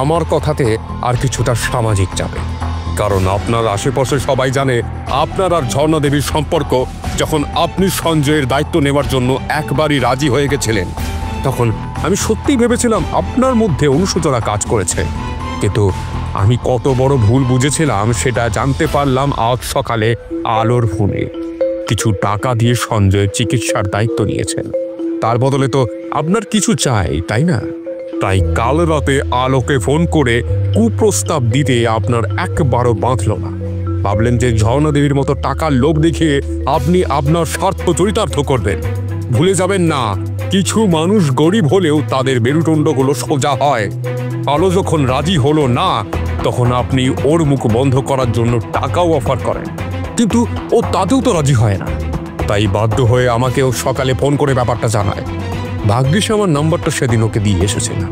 আমার কথাতে, আর কিছুটা সামাজিক চাপে। কারণ আপনার আশেপাশে সবাই জানে আপনার আর ঝর্ণা দেবীর সম্পর্ক। যখন আপনি সঞ্জয়ের দায়িত্ব নেওয়ার জন্য একবারই রাজি হয়ে গেছিলেন, তখন আমি সত্যিই ভেবেছিলাম আপনার মধ্যে অনুশোচনা কাজ করেছে। কিন্তু আমি কত বড় ভুল বুঝেছিলাম সেটা জানতে পারলাম আজ সকালে আলোর ফোনে। কিছু টাকা দিয়ে সঞ্জয়ের চিকিৎসার দায়িত্ব নিয়েছেন, তার বদলে তো আপনার কিছু চাই, তাই না? তাই কাল রাতে আলোকে ফোন করে কুপ্রস্তাব দিতে আপনার একবারও বাঁধল না। ভাবলেন যে ঝর্ণা দেবীর মতো টাকার লোভ দেখিয়ে আপনি আপনার স্বার্থ চরিতার্থ করবেন। ভুলে যাবেন না, কিছু মানুষ গরিব হলেও তাদের মেরুদণ্ডগুলো সোজা হয়। আলো যখন রাজি হলো না, তখন আপনি ওর মুখ বন্ধ করার জন্য টাকাও অফার করেন, কিন্তু ও তাতেও তো রাজি হয় না। তাই বাধ্য হয়ে আমাকেও সকালে ফোন করে ব্যাপারটা জানায়। ভাগ্যিস আমার নাম্বারটা সেদিন ওকে দিয়ে এসেছে না।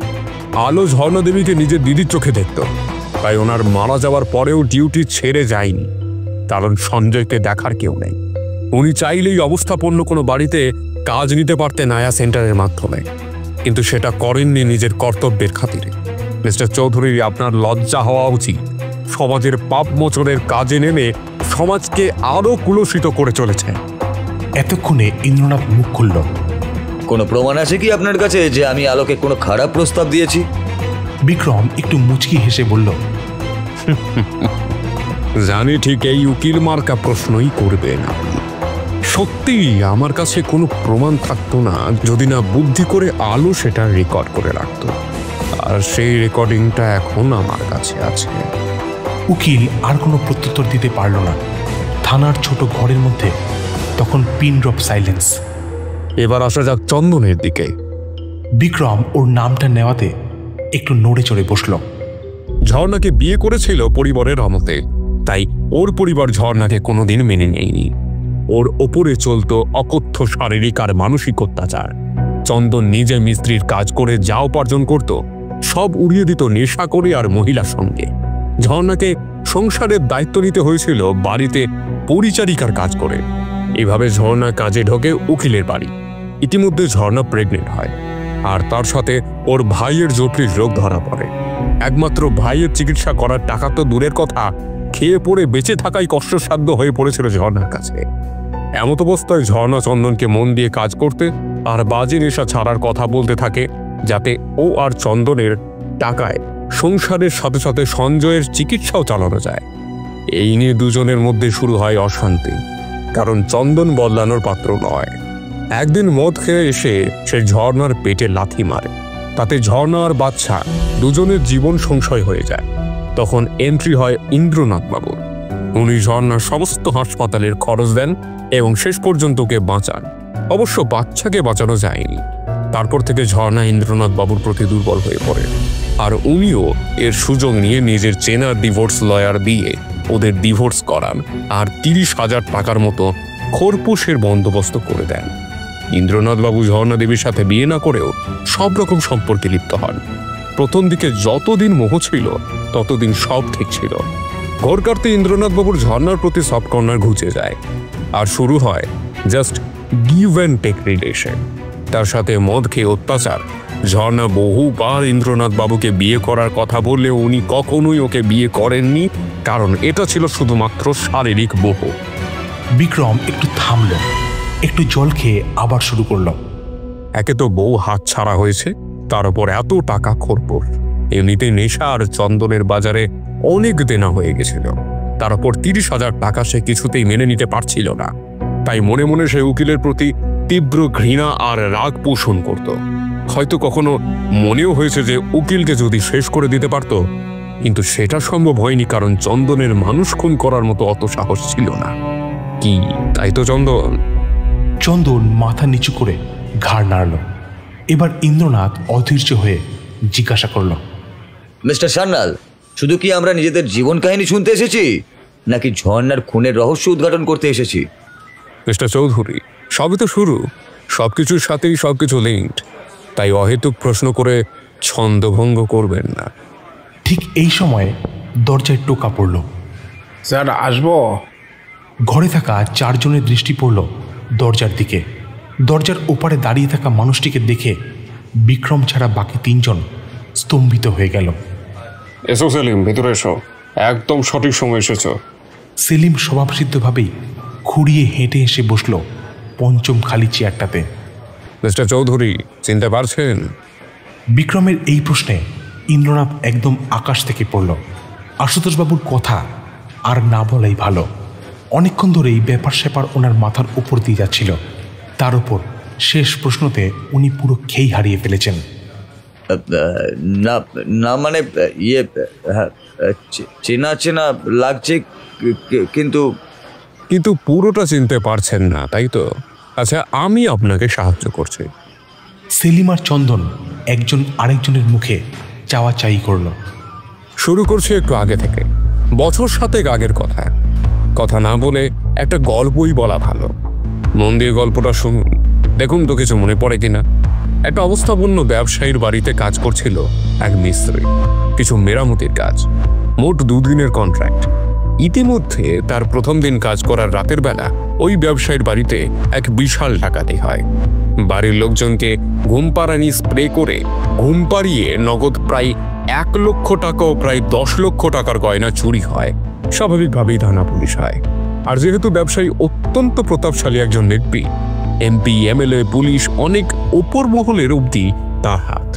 আলো ঝর্ণা দেবীকে নিজের দিদির চোখে দেখত, তাই ওনার মারা যাওয়ার পরেও ডিউটি ছেড়ে যায়নি, কারণ সঞ্জয়কে দেখার কেউ নেই। উনি চাইলেই অবস্থাপন্ন কোনো বাড়িতে কাজ নিতে পারতেন আয়া সেন্টারের মাধ্যমে, কিন্তু সেটা করেননি নিজের কর্তব্যের খাতিরে। মিস্টার চৌধুরী, আপনার লজ্জা হওয়া উচিত। সমাজের পাপ মোচনের কাজে নেমে সমাজকে আরো কুলসিত করে চলেছে। এতক্ষণে ইন্দ্রনাথ মুখ খুলল। কোনো প্রমাণ আছে কি আপনার কাছে যে আমি আলোকে কোনো খারাপ প্রস্তাব দিয়েছি? বিক্রম একটু মুচকি হেসে বলল, জানি ঠিক এই উকিল মার্কা প্রশ্নই করবেন আপনি। সত্যি আমার কাছে কোনো প্রমাণ থাকতো না যদি না বুদ্ধি করে আলো সেটা রেকর্ড করে রাখতো, আর সেই রেকর্ডিংটা এখন আমার কাছে আছে। উকিল আর কোনো প্রত্যুত্তর দিতে পারল না। থানার ছোট ঘরের মধ্যে তখন পিন ড্রপ সাইলেন্স। এবার আসা যাক চন্দনের দিকে। বিক্রম ওর নামটা নেওয়াতে একটু নড়ে চড়ে বসল। ঝর্ণাকে বিয়ে করেছিল পরিবারের অমতে, তাই ওর পরিবার ঝর্ণাকে কোনোদিন মেনে নেয়নি। ওর ওপরে চলত অকথ্য শারীরিক আর মানসিক অত্যাচার। চন্দন নিজে মিস্ত্রির কাজ করে যা উপার্জন করত সব উড়িয়ে দিত নেশা করে আর মহিলার সঙ্গে। ঝর্ণাকে সংসারের দায়িত্ব নিতে হয়েছিল বাড়িতে পরিচারিকার কাজ করে। এভাবে ঝর্ণা কাজে ঢোকে উকিলের বাড়ি। ইতিমধ্যে ঝর্ণা প্রেগনেন্ট হয়, আর তার সাথে ওর ভাইয়ের জটিল রোগ ধরা পড়ে। একমাত্র ভাইয়ের চিকিৎসা করার টাকা তো দূরের কথা, খেয়ে পড়ে বেঁচে থাকাই কষ্টসাধ্য হয়ে পড়েছিল ঝর্ণার কাছে। এমত অবস্থায় ঝর্ণা চন্দনকে মন দিয়ে কাজ করতে আর বাজে নেশা ছাড়ার কথা বলতে থাকে, যাতে ও আর চন্দনের টাকায় সংসারের সাথে সাথে সঞ্জয়ের চিকিৎসাও চালানো যায়। এই নিয়ে দুজনের মধ্যে শুরু হয় অশান্তি, কারণ চন্দন বদলানোর পাত্র নয়। একদিন মদ খেয়ে এসে সে ঝর্ণার পেটে লাথি মারে, তাতে ঝর্ণা আর বাচ্চা দুজনের জীবন সংশয় হয়ে যায়। তখন এন্ট্রি হয় ইন্দ্রনাথ বাবুর। উনি ঝর্ণার সমস্ত হাসপাতালের খরচ দেন এবং শেষ পর্যন্ত ওকে বাঁচান। অবশ্য বাচ্চাকে বাঁচানো যায়নি। তারপর থেকে ঝর্ণা ইন্দ্রনাথ বাবুর প্রতি দুর্বল হয়ে পড়ে, আর উনিও এর সুযোগ নিয়ে নিজের চেনার ডিভোর্স লয়ার দিয়ে ওদের ডিভোর্স করান আর 30,000 টাকার মতো খোরপোশের বন্দোবস্ত করে দেন। ইন্দ্রনাথ বাবু ঝর্ণা দেবীর সাথে বিয়ে না করেও সব রকম সম্পর্কে লিপ্ত হন। প্রথম দিকে যতদিন মোহ ছিল ততদিন সব ঠিক ছিল। ঘর কাটতে ইন্দ্রনাথ বাবুর ঝর্ণার প্রতি সফট কর্নার ঘুচে যায়, আর শুরু হয় just give and take relation. তার সাথে মদ খেয়ে অত্যাচার। ঝর্ণা বহুবার ইন্দ্রনাথ বাবুকে বিয়ে করার কথা বললে উনি কখনোই ওকে বিয়ে করেননি, কারণ এটা ছিল শুধুমাত্র শারীরিক মোহ। বিক্রম একটু থামল, একটু জল খেয়ে আবার শুরু করল। একে তো বউ হাত ছাড়া হয়েছে, তার উপর এত টাকা খরপোশ। এমনিতে নেশা আর চন্দনের বাজারে অনেক দেনা হয়ে গেছিল। তার উপর 30,000 টাকা সে কিছুতেই মেনে নিতে পারছিল না। তাই মনে মনে সে উকিলের প্রতি তীব্র ঘৃণা আর রাগ পোষণ করত। হয়তো কখনো মনেও হয়েছে যে উকিলকে যদি শেষ করে দিতে পারত, কিন্তু সেটা সম্ভব হয়নি, কারণ চন্দনের মানুষ খুন করার মতো অত সাহস ছিল না। কি তাই তো চন্দন? চন্দন মাথা নিচু করে ঘাড় নাড়ল। এবার ইন্দ্রনাথ অধৈর্য হয়ে জিজ্ঞাসা করল, মিস্টার সান্যাল, শুধু কি আমরা নিজেদের জীবন কাহিনী শুনতে এসেছি, নাকি ঝর্ণার খুনের রহস্য উদ্ঘাটন করতে এসেছি? মিস্টার চৌধুরী, সবই তো শুরু, সবকিছুর সাথেই সবকিছু লিঙ্কড। তাই অহেতুক প্রশ্ন করে ছন্দভঙ্গ করবেন না। ঠিক এই সময় দরজায় টোকা পড়ল। স্যার, আসবো? ঘরে থাকা 4 জনের দৃষ্টি পড়ল দরজার দিকে। দরজার ওপারে দাঁড়িয়ে থাকা মানুষটিকে দেখে বিক্রম ছাড়া বাকি 3 জন স্তম্ভিত হয়ে গেল। এসো সেলিম, ভেতরে এসো, একদম সঠিক সময় এসেছো। সেলিম স্বভাবসিদ্ধভাবেই খুঁড়িয়ে হেঁটে এসে বসল পঞ্চম খালি চেয়ারটাতে। মিস্টার চৌধুরী, চিনতে পারছেন? বিক্রমের এই প্রশ্নে ইন্দ্রনাথ একদম আকাশ থেকে পড়ল। আশুতোষবাবুর কথা আর না বলাই ভালো। অনেকক্ষণ ধরে এই ব্যাপার স্যাপার ওনার মাথার উপর দিয়ে যাচ্ছিল। তার উপর শেষ প্রশ্নতে উনি পুরো খেই হারিয়ে ফেলেছেন। না না মানে ইয়ে হ্যাঁ, চেনা চেনা লাগছে কিন্তু কিন্তু পুরোটা চিনতে পারছেন না, তাই তো? আচ্ছা, আমি আপনাকে সাহায্য করছি। সেলিম আর চন্দন একজন আরেকজনের মুখে চাওয়াচাই করলো। শুরু করছি একটু আগে থেকে, বছর 7 আগের কথা। কথা না বলে একটা গল্পই বলা ভালো। মন দিয়ে গল্পটা শুনুন, দেখুন তো কিছু মনে পড়ে কিনা। একটা অবস্থাপন্ন ব্যবসায়ীর বাড়িতে কাজ করছিল এক মিস্ত্রি, কিছু মেরামতির কাজ, মোট 2 দিনের কন্ট্রাক্ট। ইতিমধ্যে তার প্রথম দিন কাজ করার রাতের বেলা ওই ব্যবসায়ীর বাড়িতে এক বিশাল ডাকাতি হয়। বাড়ির লোকজনকে ঘুম পাড়ানি স্প্রে করে ঘুম পাড়িয়ে নগদ প্রায় 1 লক্ষ টাকা ও প্রায় 10 লক্ষ টাকার গয়না চুরি হয়। স্বাভাবিকভাবেই থানা পুলিশ হয়। আর যেহেতু ব্যবসায়ী অত্যন্ত প্রতাপশালী একজন ব্যক্তি, এমপি, এমএলএ, পুলিশ অনেক ওপর মহলের অবধি তার হাত,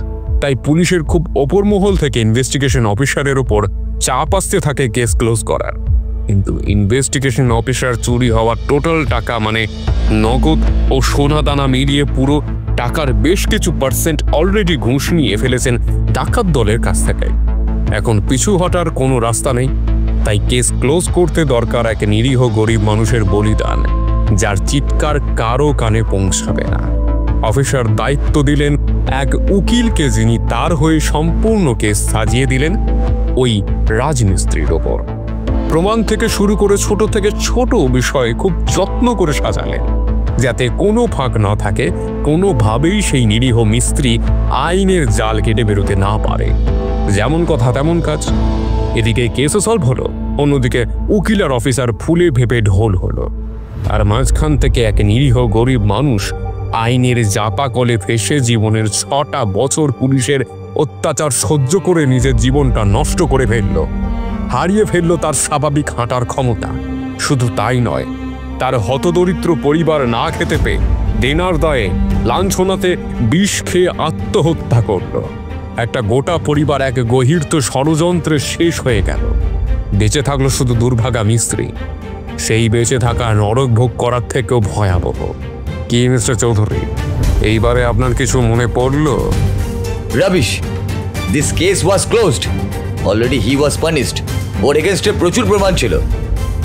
তাই পুলিশের খুব ওপর মহল থেকে ইনভেস্টিগেশন অফিসারের ওপর চাপ আসতে থাকে কেস ক্লোজ করার। কিন্তু ইনভেস্টিগেশন অফিসার চুরি হওয়ার টোটাল টাকা মানে নগদ ও সোনা দানা মিলিয়ে পুরো টাকার বেশ কিছু পার্সেন্ট অলরেডি ঘুষ নিয়ে ফেলেছেন ডাকাত দলের কাছ থেকে। এখন পিছু হটার কোনো রাস্তা নেই, তাই কেস ক্লোজ করতে দরকার এক নিরীহ গরিব মানুষের বলিদান, যার চিৎকার কারো কানে পৌঁছাবে না। অফিসার দায়িত্ব দিলেন এক উকিলকে, যিনি তার হয়ে সম্পূর্ণ কেস সাজিয়ে দিলেন ওই রাজমিস্ত্রির ওপর। প্রমাণ থেকে শুরু করে ছোট থেকে ছোট বিষয় খুব যত্ন করে সাজালেন, যাতে কোনো ফাঁক না থাকে, কোনোভাবেই সেই নিরীহ মিস্ত্রি আইনের জাল কেটে বেরোতে না পারে। যেমন কথা তেমন কাজ। এদিকে কেসও সলভ হলো, অন্যদিকে উকিল আর অফিসার ফুলে ভেপে ঢোল হলো। আর মাঝখান থেকে এক নিরীহ গরিব মানুষ আইনের জাপা কলে ফেসে জীবনের 6টা বছর পুলিশের অত্যাচার সহ্য করে নিজের জীবনটা নষ্ট করে ফেলল, হারিয়ে ফেলল তার স্বাভাবিক হাঁটার ক্ষমতা। শুধু তাই নয়, তার হতদরিদ্র পরিবার না খেতে পেয়ে দেনার দায়ে লাঞ্ছনাতে বিষ খেয়ে আত্মহত্যা করল। একটা গোটা পরিবার এক গহীর্ত ষড়যন্ত্রে শেষ হয়ে গেল। বেঁচে থাকলো শুধু দুর্ভাগা মিস্ত্রি। সেই বেঁচে থাকা নরক ভোগ করার থেকেও ভয়াবহ। কি মিস্টার চৌধুরী, এইবারে আপনার কিছু মনে পড়লো? Rubbish, this case was closed. Already he was punished. ওর এগেনস্টে প্রচুর প্রমাণ ছিল।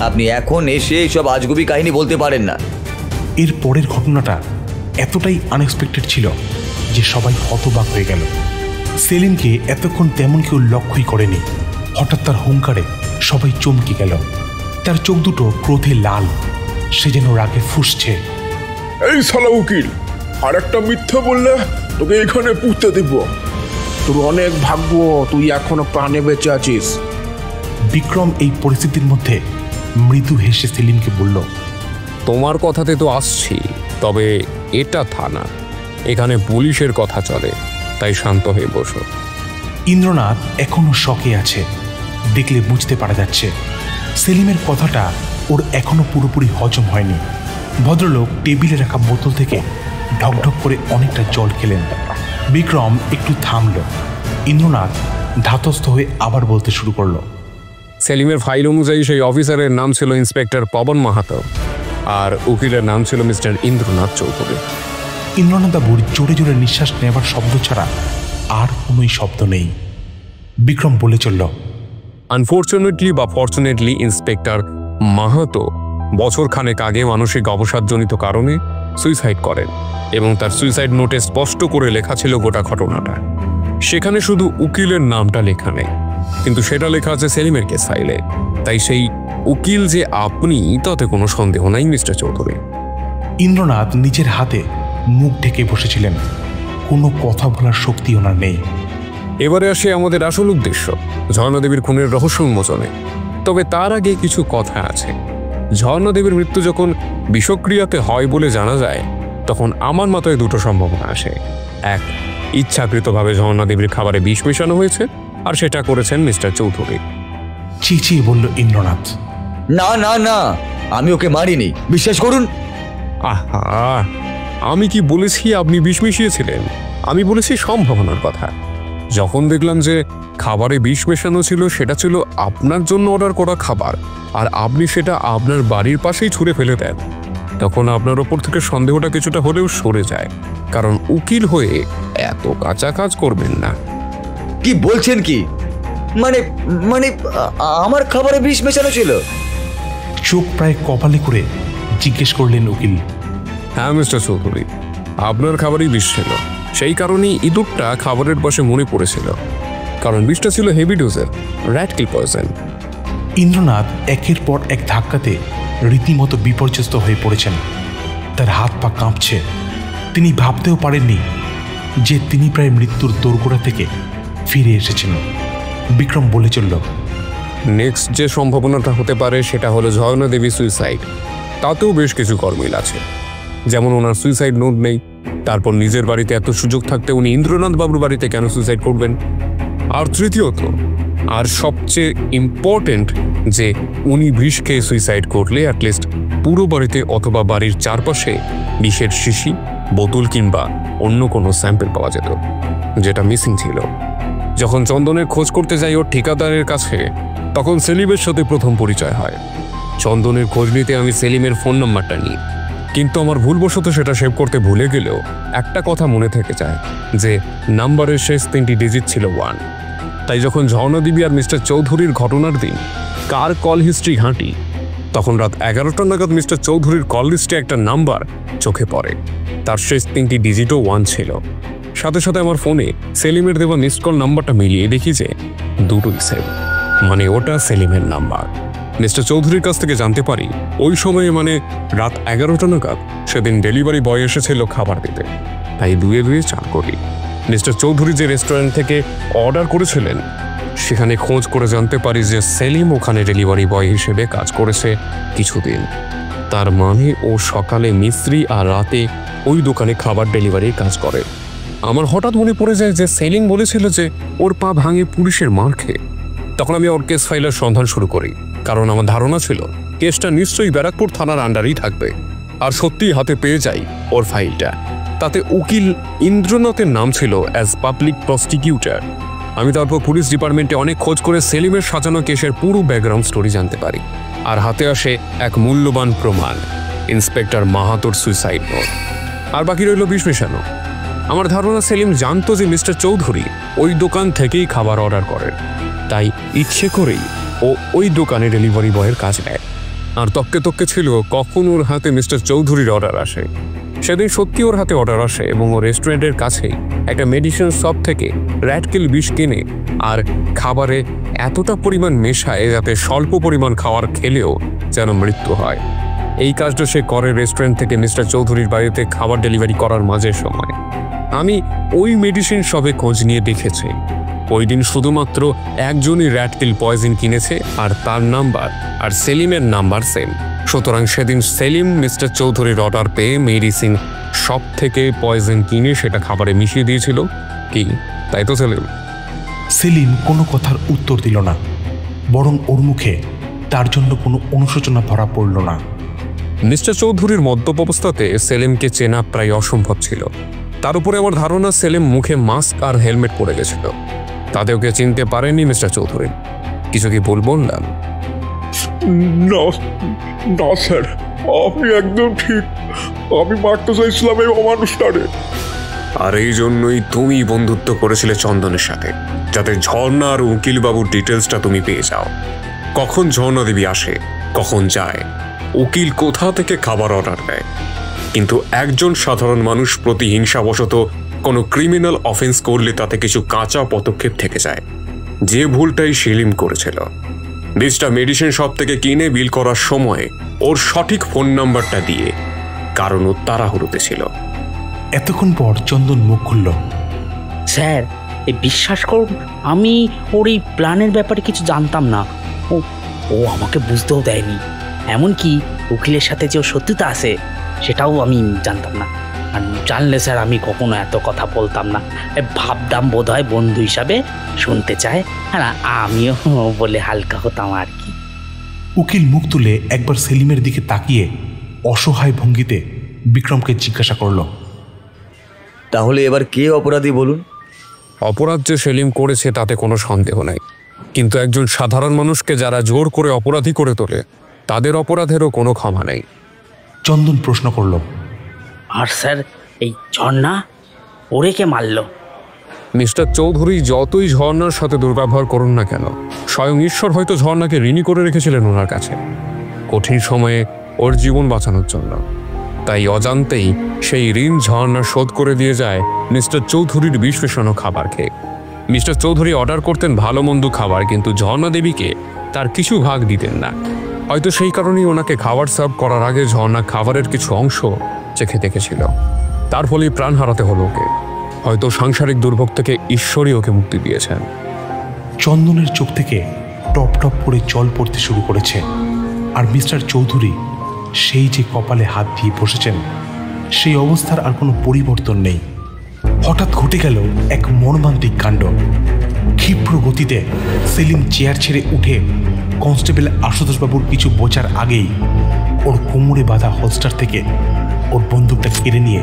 আপনি এখন এসে এইসব আজগুবি কাহিনী বলতে পারেন না। এর পরের ঘটনাটা এতটাই আনএক্সপেক্টেড ছিল যে সবাই হতবাক হয়ে গেল। সেলিমকে এতক্ষণ তেমন কেউ লক্ষ্যই করেনি। হঠাৎ তার হুঙ্কারে সবাই চমকে গেল। তার চোখ দুটো ক্রোধে লাল, সে যেন রাগে ফুঁসছে। এই শালা উকিল, আর একটা মিথ্যা বললে তোকে এখানে পুঁতে দিব। তোর অনেক ভাগ্য তুই এখনো প্রাণে বেঁচে আছিস। বিক্রম এই পরিস্থিতির মধ্যে মৃদু হেসে সেলিমকে বলল, তোমার কথাতে তো আসছি, তবে এটা থানা, এখানে পুলিশের কথা চলে, তাই শান্ত হয়ে বসো। ইন্দ্রনাথ এখনো শকে আছে। দেখলে বুঝতে পারা যাচ্ছে সেলিমের কথাটা ওর এখনো পুরোপুরি হজম হয়নি। ভদ্রলোক টেবিলে রাখা বোতল থেকে ঢকঢক করে অনেকটা জল খেলেন। বিক্রম একটু থামল। ইন্দ্রনাথ ধাতস্থ হয়ে আবার বলতে শুরু করলো, সেলিমের ফাইল অনুযায়ী সেই অফিসারের নাম ছিল ইন্সপেক্টর পবন মাহাতো, আর উকিলের নাম ছিল মিস্টার ইন্দ্রনাথ চৌধুরী। ইন্দ্রনাথবাবুর জোরে জোরে নিঃশ্বাস নেবার শব্দ ছাড়া আর কোনোই শব্দ নেই। বিক্রম বলে চলল, আনফর্চুনেটলি বা ফর্চুনেটলি ইন্সপেক্টর মাহাতো বছরখানেক আগে মানসিক অবসাদজনিত কারণে সুইসাইড করেন, এবং তার সুইসাইড নোটে স্পষ্ট করে লেখা ছিল গোটা ঘটনাটা। সেখানে শুধু উকিলের নামটা লেখা নেই, কিন্তু সেটা লেখা আছে সেলিমের কেস ফাইলে। তাই সেই উকিল যে আপনি, তাতে কোনো সন্দেহ নাই মিস্টার চৌধুরী। ইন্দ্রনাথ নিজের হাতে মুখ ঢেকে বসেছিলেন। কোনো কথা বলার শক্তি ওনার নেই। এবারে আসে আমাদের আসল উদ্দেশ্য, ঝর্ণা দেবীর খুনের রহস্য উন্মোচনে। তবে তার আগে কিছু কথা আছে। ঝর্ণা দেবীর মৃত্যু যখন বিষক্রিয়াতে হয় বলে জানা যায়, তখন আমার মাথায় দুটো সম্ভাবনা আসে। এক, ইচ্ছাকৃতভাবে ঝর্ণা দেবীর খাবারে বিষ মেশানো হয়েছে, আর সেটা করেছেন মিস্টার চৌধুরী। চিচিয়ে বলল ইন্দ্রনাথ, না না না, আমি ওকে মারিনি, বিশ্বাস করুন। আহা, আমি কি বলেছি আপনি বিষ মিশিয়েছিলেন? আমি বলেছি সম্ভাবনার কথা। যখন দেখলাম যে খাবারে বিষ মেশানো ছিল, সেটা ছিল আপনার জন্য অর্ডার করা খাবার, আর আপনি সেটা আপনার বাড়ির পাশেই ছুঁড়ে ফেলে দেন, তখন আপনার ওপর থেকে সন্দেহটা কিছুটা হলেও সরে যায়, কারণ উকিল হয়ে এত কাঁচা কাজ করবেন না। কি বলছেন কি? মানে মানে আমার খাবারে বিষ মেশানো ছিল? চোখ প্রায় কপালে করে জিজ্ঞেস করলেন উকিল। হ্যাঁ মিস্টার চৌধুরী, আপনার খাবারই বিষ ছিল। সেই কারণেই ইঁদুরটা খাবারের পাশে মনে পড়েছিল, কারণ বিষটা ছিল হেভি ডোজের র্যাট কিল পয়জন। ইন্দ্রনাথ একের পর এক ধাক্কাতে রীতিমতো বিপর্যস্ত হয়ে পড়েছেন। তার হাত পা কাঁপছে। তিনি ভাবতেও পারেননি যে তিনি প্রায় মৃত্যুর দোরগোড়া থেকে ফিরে এসেছেন। বিক্রম বলে চলল, নেক্সট যে সম্ভাবনাটা হতে পারে সেটা হলো ঝর্ণা দেবী সুইসাইড। তাতেও বেশ কিছু গরমিল আছে, যেমন ওনার সুইসাইড নোট নেই, তারপর নিজের বাড়িতে এত সুযোগ থাকতে উনি ইন্দ্রনাথ বাবুর বাড়িতে কেন সুইসাইড করবেন? আর তৃতীয়ত, আর সবচেয়ে ইম্পর্টেন্ট, যে উনি বিষ খেয়ে সুইসাইড করলে অ্যাটলিস্ট পুরো বাড়িতে অথবা বাড়ির চারপাশে বিষের শিশি, বোতল কিংবা অন্য কোনো স্যাম্পল পাওয়া যেত, যেটা মিসিং ছিল। যখন চন্দনের খোঁজ করতে যাই ওর ঠিকাদারের কাছে, তখন সেলিমের সাথে প্রথম পরিচয় হয়। চন্দনের খোঁজ নিতে আমি সেলিমের ফোন নাম্বারটা নিই, কিন্তু আমার ভুলবশত সেটা সেভ করতে ভুলে গেলেও একটা কথা মনে থেকে যায় যে নাম্বারের শেষ 3টি ডিজিট ছিল 1। তাই যখন ঝর্ণা দেবী আর মিস্টার চৌধুরীর ঘটনার দিন কার কল হিস্ট্রি ঘাঁটি, তখন রাত 11টা নাগাদ মিস্টার চৌধুরীর কল লিস্টে একটা নাম্বার চোখে পড়ে, তার শেষ 3টি ডিজিটও 1 ছিল। সাথে সাথে আমার ফোনে সেলিমের দেওয়া মিসড কল নাম্বারটা মিলিয়ে দেখি যে দুটোই সেম, মানে ওটা সেলিমের নাম্বার। মিস্টার চৌধুরীর কাছ থেকে জানতে পারি ওই সময়ে মানে রাত 11টা নাগাদ সেদিন ডেলিভারি বয় এসেছিল খাবার দিতে, তাই 2-2 4 করি। মিস্টার চৌধুরী যে রেস্টুরেন্ট থেকে অর্ডার করেছিলেন সেখানে খোঁজ করে জানতে পারি যে সেলিম ওখানে ডেলিভারি বয় হিসেবে কাজ করেছে কিছুদিন। তার মানে ও সকালে মিস্ত্রি আর রাতে ওই দোকানে খাবার ডেলিভারির কাজ করে। আমার হঠাৎ মনে পড়ে যায় যে সেলিম বলেছিল যে ওর পা ভাঙে পুলিশের মার খেয়ে। তখন আমি ওর কেস ফাইলের সন্ধান শুরু করি, কারণ আমার ধারণা ছিল কেসটা নিশ্চয়ই ব্যারাকপুর থানার আন্ডারেই থাকবে। আর সত্যিই হাতে পেয়ে যাই ওর ফাইলটা। তাতে উকিল ইন্দ্রনাথের নাম ছিল অ্যাজ পাবলিক প্রসিকিউটর। আমি তারপর পুলিশ ডিপার্টমেন্টে অনেক খোঁজ করে সেলিমের সাজানো কেসের পুরো ব্যাকগ্রাউন্ড স্টোরি জানতে পারি। আর হাতে আসে এক মূল্যবান প্রমাণ, ইন্সপেক্টর মাহাতোর সুইসাইড নোট। আর বাকি রইল বিষ মেশানো। আমার ধারণা সেলিম জানতো যে মিস্টার চৌধুরী ওই দোকান থেকেই খাবার অর্ডার করেন, তাই ইচ্ছে করেই ও ওই দোকানে ডেলিভারি বয়ের কাজ নেয়। আর তককে তককে ছিল কখন ওর হাতে মিস্টার চৌধুরীর অর্ডার আসে। সেদিন সত্যি ওর হাতে অর্ডার আসে এবং ও রেস্টুরেন্টের কাছেই একটা মেডিসিন শপ থেকে র্যাটকিল বিষ কিনে আর খাবারে এতটা পরিমাণ মেশায় যাতে স্বল্প পরিমাণ খাবার খেলেও যেন মৃত্যু হয়। এই কাজটা সে করে রেস্টুরেন্ট থেকে মিস্টার চৌধুরীর বাড়িতে খাবার ডেলিভারি করার মাঝের সময়। আমি ওই মেডিসিন শপে খোঁজ নিয়ে দেখেছি ওই দিন শুধুমাত্র একজনই র্যাটকিল পয়জন কিনেছে, আর তার নাম্বার আর সেলিমের নাম্বার সেম। সুতরাং সেদিন সেলিম মিস্টার চৌধুরীর অর্ডার পেয়ে মেডিসিন শপ থেকে পয়জন কিনে সেটা খাবারে মিশিয়ে দিয়েছিল। কি তাই তো সেলিম? সেলিম কোনো কথার উত্তর দিল না, বরং ওর মুখে তার জন্য কোনো অনুশোচনা ভরা পড়ল না। মিস্টার চৌধুরীর মদ্যপ অবস্থাতে সেলিমকে চেনা প্রায় অসম্ভব ছিল। তার উপরে আমার ধারণা সেলিম মুখে মাস্ক আর হেলমেট পরে গেছিল, তাতে ওকে চিনতে পারেনি মিস্টার চৌধুরী। কিছু কি ভুল বললাম? না স্যার, আপনি একদম ঠিক। আমি মারতে চাইছিলাম এই অমানুষটারে। আর এই জন্যই তুমি বন্ধুত্ব করেছিলে চন্দনের সাথে, যাতে ঝর্ণা আর উকিল বাবুর ডিটেলসটা তুমি পেয়ে যাও। কখন ঝর্ণা দেবী আসে, কখন যায়, উকিল কোথা থেকে খাবার অর্ডার দেয়। কিন্তু একজন সাধারণ মানুষ প্রতিহিংসাবশত কোনো ক্রিমিনাল অফেন্স করলে তাতে কিছু কাঁচা পদক্ষেপ থেকে যায়, যে ভুলটাই সেলিম করেছিল। বিষটা মেডিসিন শপ থেকে কিনে বিল করার সময় ওর সঠিক ফোন নাম্বারটা দিয়ে, কারণ ও তাড়াহুড়োতে ছিল। এতক্ষণ পর চন্দন মুখ খুলল। স্যার, এই বিশ্বাস করুন, আমি ওর এই প্ল্যানের ব্যাপারে কিছু জানতাম না। ও আমাকে বুঝতেও দেয়নি। এমনকি উকিলের সাথে যে শত্রুতা আছে সেটাও আমি জানতাম না। আর জানলে স্যার আমি কখনো এত কথা বলতাম না। ভাবতাম বোধ হয় বন্ধু হিসাবে শুনতে চায়, আর আমিও বলে হালকা হতাম আর কি। উকিল মুখ তুলে একবার সেলিমের দিকে তাকিয়ে অসহায় ভঙ্গিতে বিক্রমকে জিজ্ঞাসা করল, তাহলে এবার কে অপরাধী বলুন? অপরাধ যে সেলিম করেছে তাতে কোনো সন্দেহ নাই, কিন্তু একজন সাধারণ মানুষকে যারা জোর করে অপরাধী করে তোলে তাদের অপরাধেরও কোনো ক্ষমা নেই। চন্দন প্রশ্ন করল। আর স্যার এই ঝর্ণা ওরে কে মারল? মিস্টার চৌধুরী যতই ঝর্ণার সাথে দুর্ব্যবহার করুন না কেন, স্বয়ং ঈশ্বর হয়তো ঝর্ণাকে ঋণী করে রেখেছিলেন ওনার কাছে কঠিন সময়ে ওর জীবন বাঁচানোর জন্য। তাই অজান্তেই সেই ঋণ ঝর্ণা শোধ করে দিয়ে যায় মিস্টার চৌধুরীর বিষ মেশানো খাবার খেয়ে। মিস্টার চৌধুরী অর্ডার করতেন ভালো মন্দ খাবার, কিন্তু ঝর্ণা দেবীকে তার কিছু ভাগ দিতেন না। হয়তো সেই কারণেই ওনাকে খাবার সার্ভ করার আগে ঝর্ণা খাবারের কিছু অংশ চেখে দেখেছিল। তার ফলেই প্রাণ হারাতে হলো ওকে। হয়তো সাংসারিক দুর্ভোগ থেকে ঈশ্বরই ওকে মুক্তি দিয়েছেন। চন্দনের চোখ থেকে টপ টপ করে জল পড়তে শুরু করেছে। আর মিস্টার চৌধুরী সেই যে কপালে হাত দিয়ে বসেছেন, সেই অবস্থার আর কোনো পরিবর্তন নেই। হঠাৎ ঘটে গেল এক মর্মান্তিক কাণ্ড। ক্ষিপ্র গতিতে সেলিম চেয়ার ছেড়ে উঠে কনস্টেবল আশুতোষবাবুর কিছু বোঝার আগেই ওর কোমরে বাঁধা হোস্টার থেকে ওর বন্দুকটা কেড়ে নিয়ে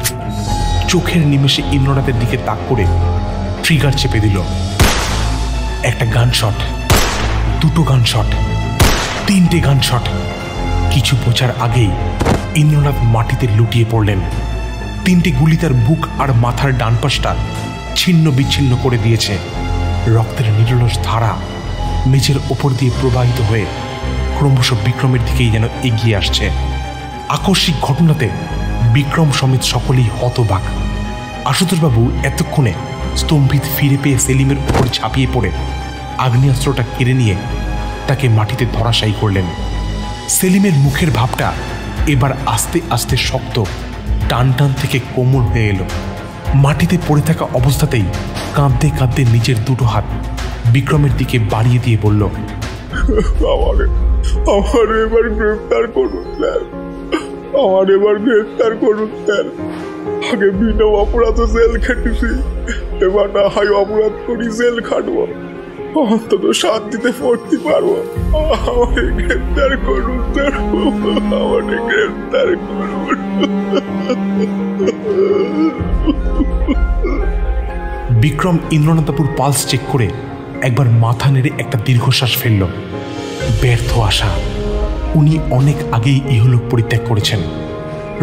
চোখের নিমেষে ইন্দ্রনাথের দিকে তাক করে ট্রিগার চেপে দিল। একটা গান শট, দুটো গান শট, তিনটে গান শট। কিছু বোঝার আগেই ইন্দ্রনাথ মাটিতে লুটিয়ে পড়লেন। তিনটে গুলি তার বুক আর মাথার ডান পাশটা ছিন্ন বিচ্ছিন্ন করে দিয়েছে। রক্তের নিরলস ধারা মেঝের ওপর দিয়ে প্রবাহিত হয়ে ক্রমশ বিক্রমের দিকেই যেন এগিয়ে আসছে। আকস্মিক ঘটনাতে বিক্রম সমেত সকলেই হতবাক। আশুতোষবাবু এতক্ষণে স্তম্ভিত ফিরে পেয়ে সেলিমের উপর ঝাঁপিয়ে পড়ে আগ্নেয়াস্ত্রটা কেড়ে নিয়ে তাকে মাটিতে ধরাশায়ী করলেন। সেলিমের মুখের ভাবটা এবার আস্তে আস্তে শক্ত, টান টান থেকে কোমল হয়ে এলো। মাটিতে পড়ে থাকা অবস্থাতেই কাঁদতে কাঁদতে নিজের দুটো হাত বিক্রমের দিকে বাড়িয়ে দিয়ে বলল, আমার এবার গ্রেফতার করুন স্যার, আমার এবার গ্রেফতার করুন স্যার। আগে বিনা অপরাধে জেল খেটেছি, এবার না হয় অপরাধ করি জেল খাটবো, অন্তত শান্তিতে পড়তে পারবো। আমাকে গ্রেফতার করুন স্যার, আমাকে গ্রেফতার করুন। বিক্রম ইন্দ্রনাথবাবুর পালস চেক করে একবার মাথা নেড়ে একটা দীর্ঘশ্বাস ফেলল। ব্যর্থ আশা। উনি অনেক আগেই ইহলোক পরিত্যাগ করেছেন।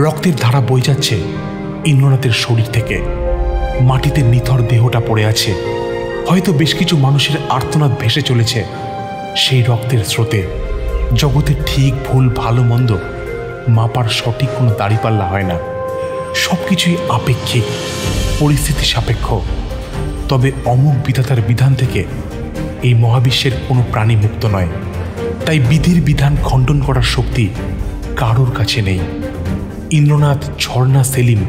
রক্তের ধারা বয়ে যাচ্ছে ইন্দ্রনাথের শরীর থেকে। মাটিতে নিথর দেহটা পড়ে আছে। হয়তো বেশ কিছু মানুষের আর্তনাদ ভেসে চলেছে সেই রক্তের স্রোতে। জগতের ঠিক ভুল ভালো মন্দ মাপার সঠিক কোনো দাঁড়িপাল্লা হয় না। সবকিছুই আপেক্ষিক, পরিস্থিতি সাপেক্ষ। তবে অমোঘ বিধাতার বিধান থেকে এই মহাবিশ্বের কোনো প্রাণী মুক্ত নয়। তাই বিধির বিধান খণ্ডন করার শক্তি কারোর কাছে নেই। ইন্দ্রনাথ, ঝর্ণা, সেলিম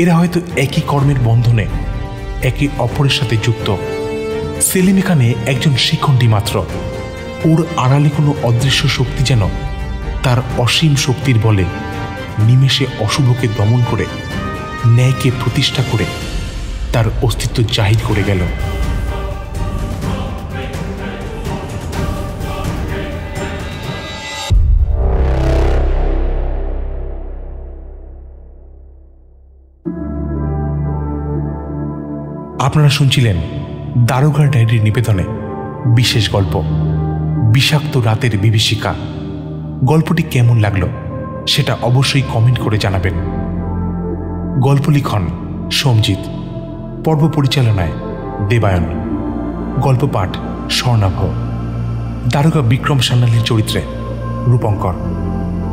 এরা হয়তো একই কর্মের বন্ধনে একে অপরের সাথে যুক্ত। সেলিম এখানে একজন শিখণ্ডী মাত্র। ওর আড়ালে কোনো অদৃশ্য শক্তি যেন তার অসীম শক্তির বলে নিমেষে অশুভকে দমন করে ন্যায়কে প্রতিষ্ঠা করে তার অস্তিত্ব জাহির করে গেল। আপনারা শুনছিলেন দারোগার ডায়েরির নিবেদনে বিশেষ গল্প বিষাক্ত রাতের বিভীষিকা। গল্পটি কেমন লাগলো সেটা অবশ্যই কমেন্ট করে জানাবেন। গল্প লিখন সোমজিৎ, পর্ব পরিচালনায় দেবায়ন, গল্প পাঠ স্বর্ণাভ, দারোগা বিক্রম সান্যালের চরিত্রে রূপঙ্কর,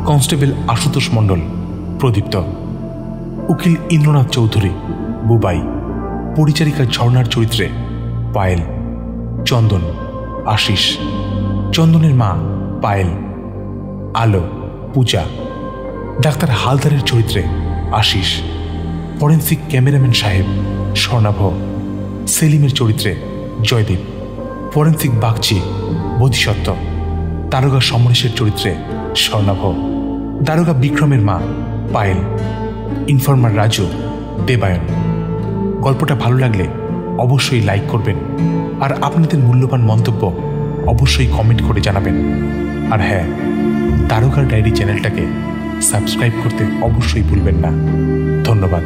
কনস্টেবল আশুতোষ মণ্ডল প্রদীপ্ত, উকিল ইন্দ্রনাথ চৌধুরী বুবাই, পরিচারিকা ঝর্ণার চরিত্রে পায়েল, চন্দন আশিস, চন্দনের মা পায়েল, আলো পূজা, ডাক্তার হালদারের চরিত্রে আশিস, ফরেন্সিক ক্যামেরাম্যান সাহেব স্বর্ণাভ, সেলিমের চরিত্রে জয়দীপ, ফরেন্সিক বাগচি বোধিসত্ত্ব, দারোগা সমরেশের চরিত্রে স্বর্ণাভ, দারোগা বিক্রমের মা পায়েল, ইনফর্মার রাজু দেবায়ন। গল্পটা ভালো লাগলে অবশ্যই লাইক করবেন আর আপনাদের মূল্যবান মন্তব্য অবশ্যই কমেন্ট করে জানাবেন। আর হ্যাঁ, দারোগার ডায়েরি চ্যানেলটাকে সাবস্ক্রাইব করতে অবশ্যই ভুলবেন না। ধন্যবাদ।